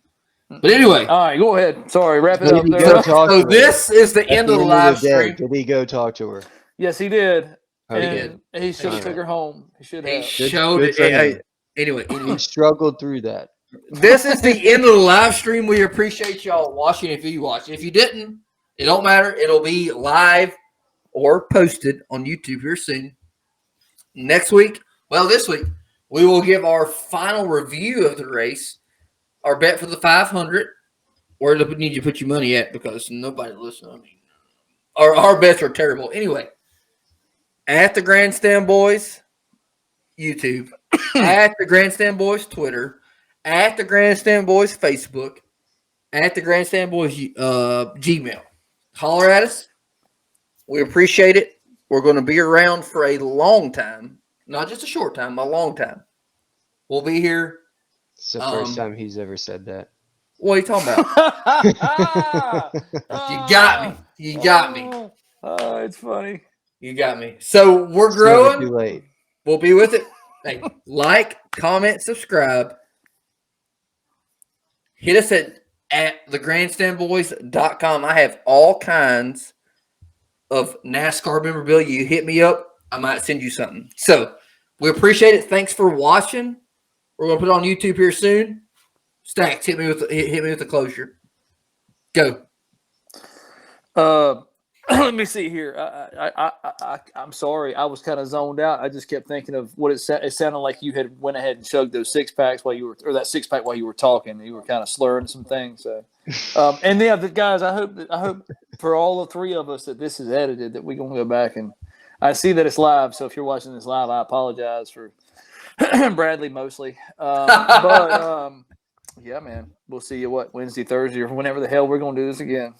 But anyway, All right, go ahead. Sorry, wrap it Did up. he there. go talk so to her? this is the At end of the end live day, stream. did he go talk to her? Yes, he did. Oh, he And he should have took her home. He should He have. showed good it. for him. Anyway, He struggled through that. this is the end of the live stream. We appreciate y'all watching. If you watch, if you didn't, it don't matter. It'll be live or posted on YouTube here soon. Next week, this week, we will give our final review of the race, our bet for the 500. Where do we need you to put your money at? Because nobody listens. I mean, our bets are terrible. Anyway, at the GrandStand Boyz YouTube, at the GrandStand Boyz Twitter, at the GrandStand Boyz Facebook, at the GrandStand Boyz Gmail. Holler at us. We appreciate it. We're going to be around for a long time, not just a short time, a long time. We'll be here. It's the first time he's ever said that. What are you talking about? You got me. You got me. Oh, it's funny. You got me. So we're It's never growing. too late. We'll be with it. Hey, like, comment, subscribe. Hit us at thegrandstandboys.com. I have all kinds of NASCAR memorabilia. You hit me up, I might send you something. So we appreciate it. Thanks for watching. We're gonna put it on YouTube here soon. Stacks, hit me with the closure. Go. Let me see here. I'm sorry. I was kind of zoned out. I just kept thinking of what it sounded like. You had went ahead and chugged those 6-packs while you were, or that 6-pack while you were talking. You were kind of slurring some things. So, and yeah, the guys. I hope for all the three of us that this is edited. That we're gonna go back and I see that it's live. So if you're watching this live, I apologize for Bradley mostly. But yeah, man, we'll see you Wednesday, Thursday, or whenever the hell we're gonna do this again.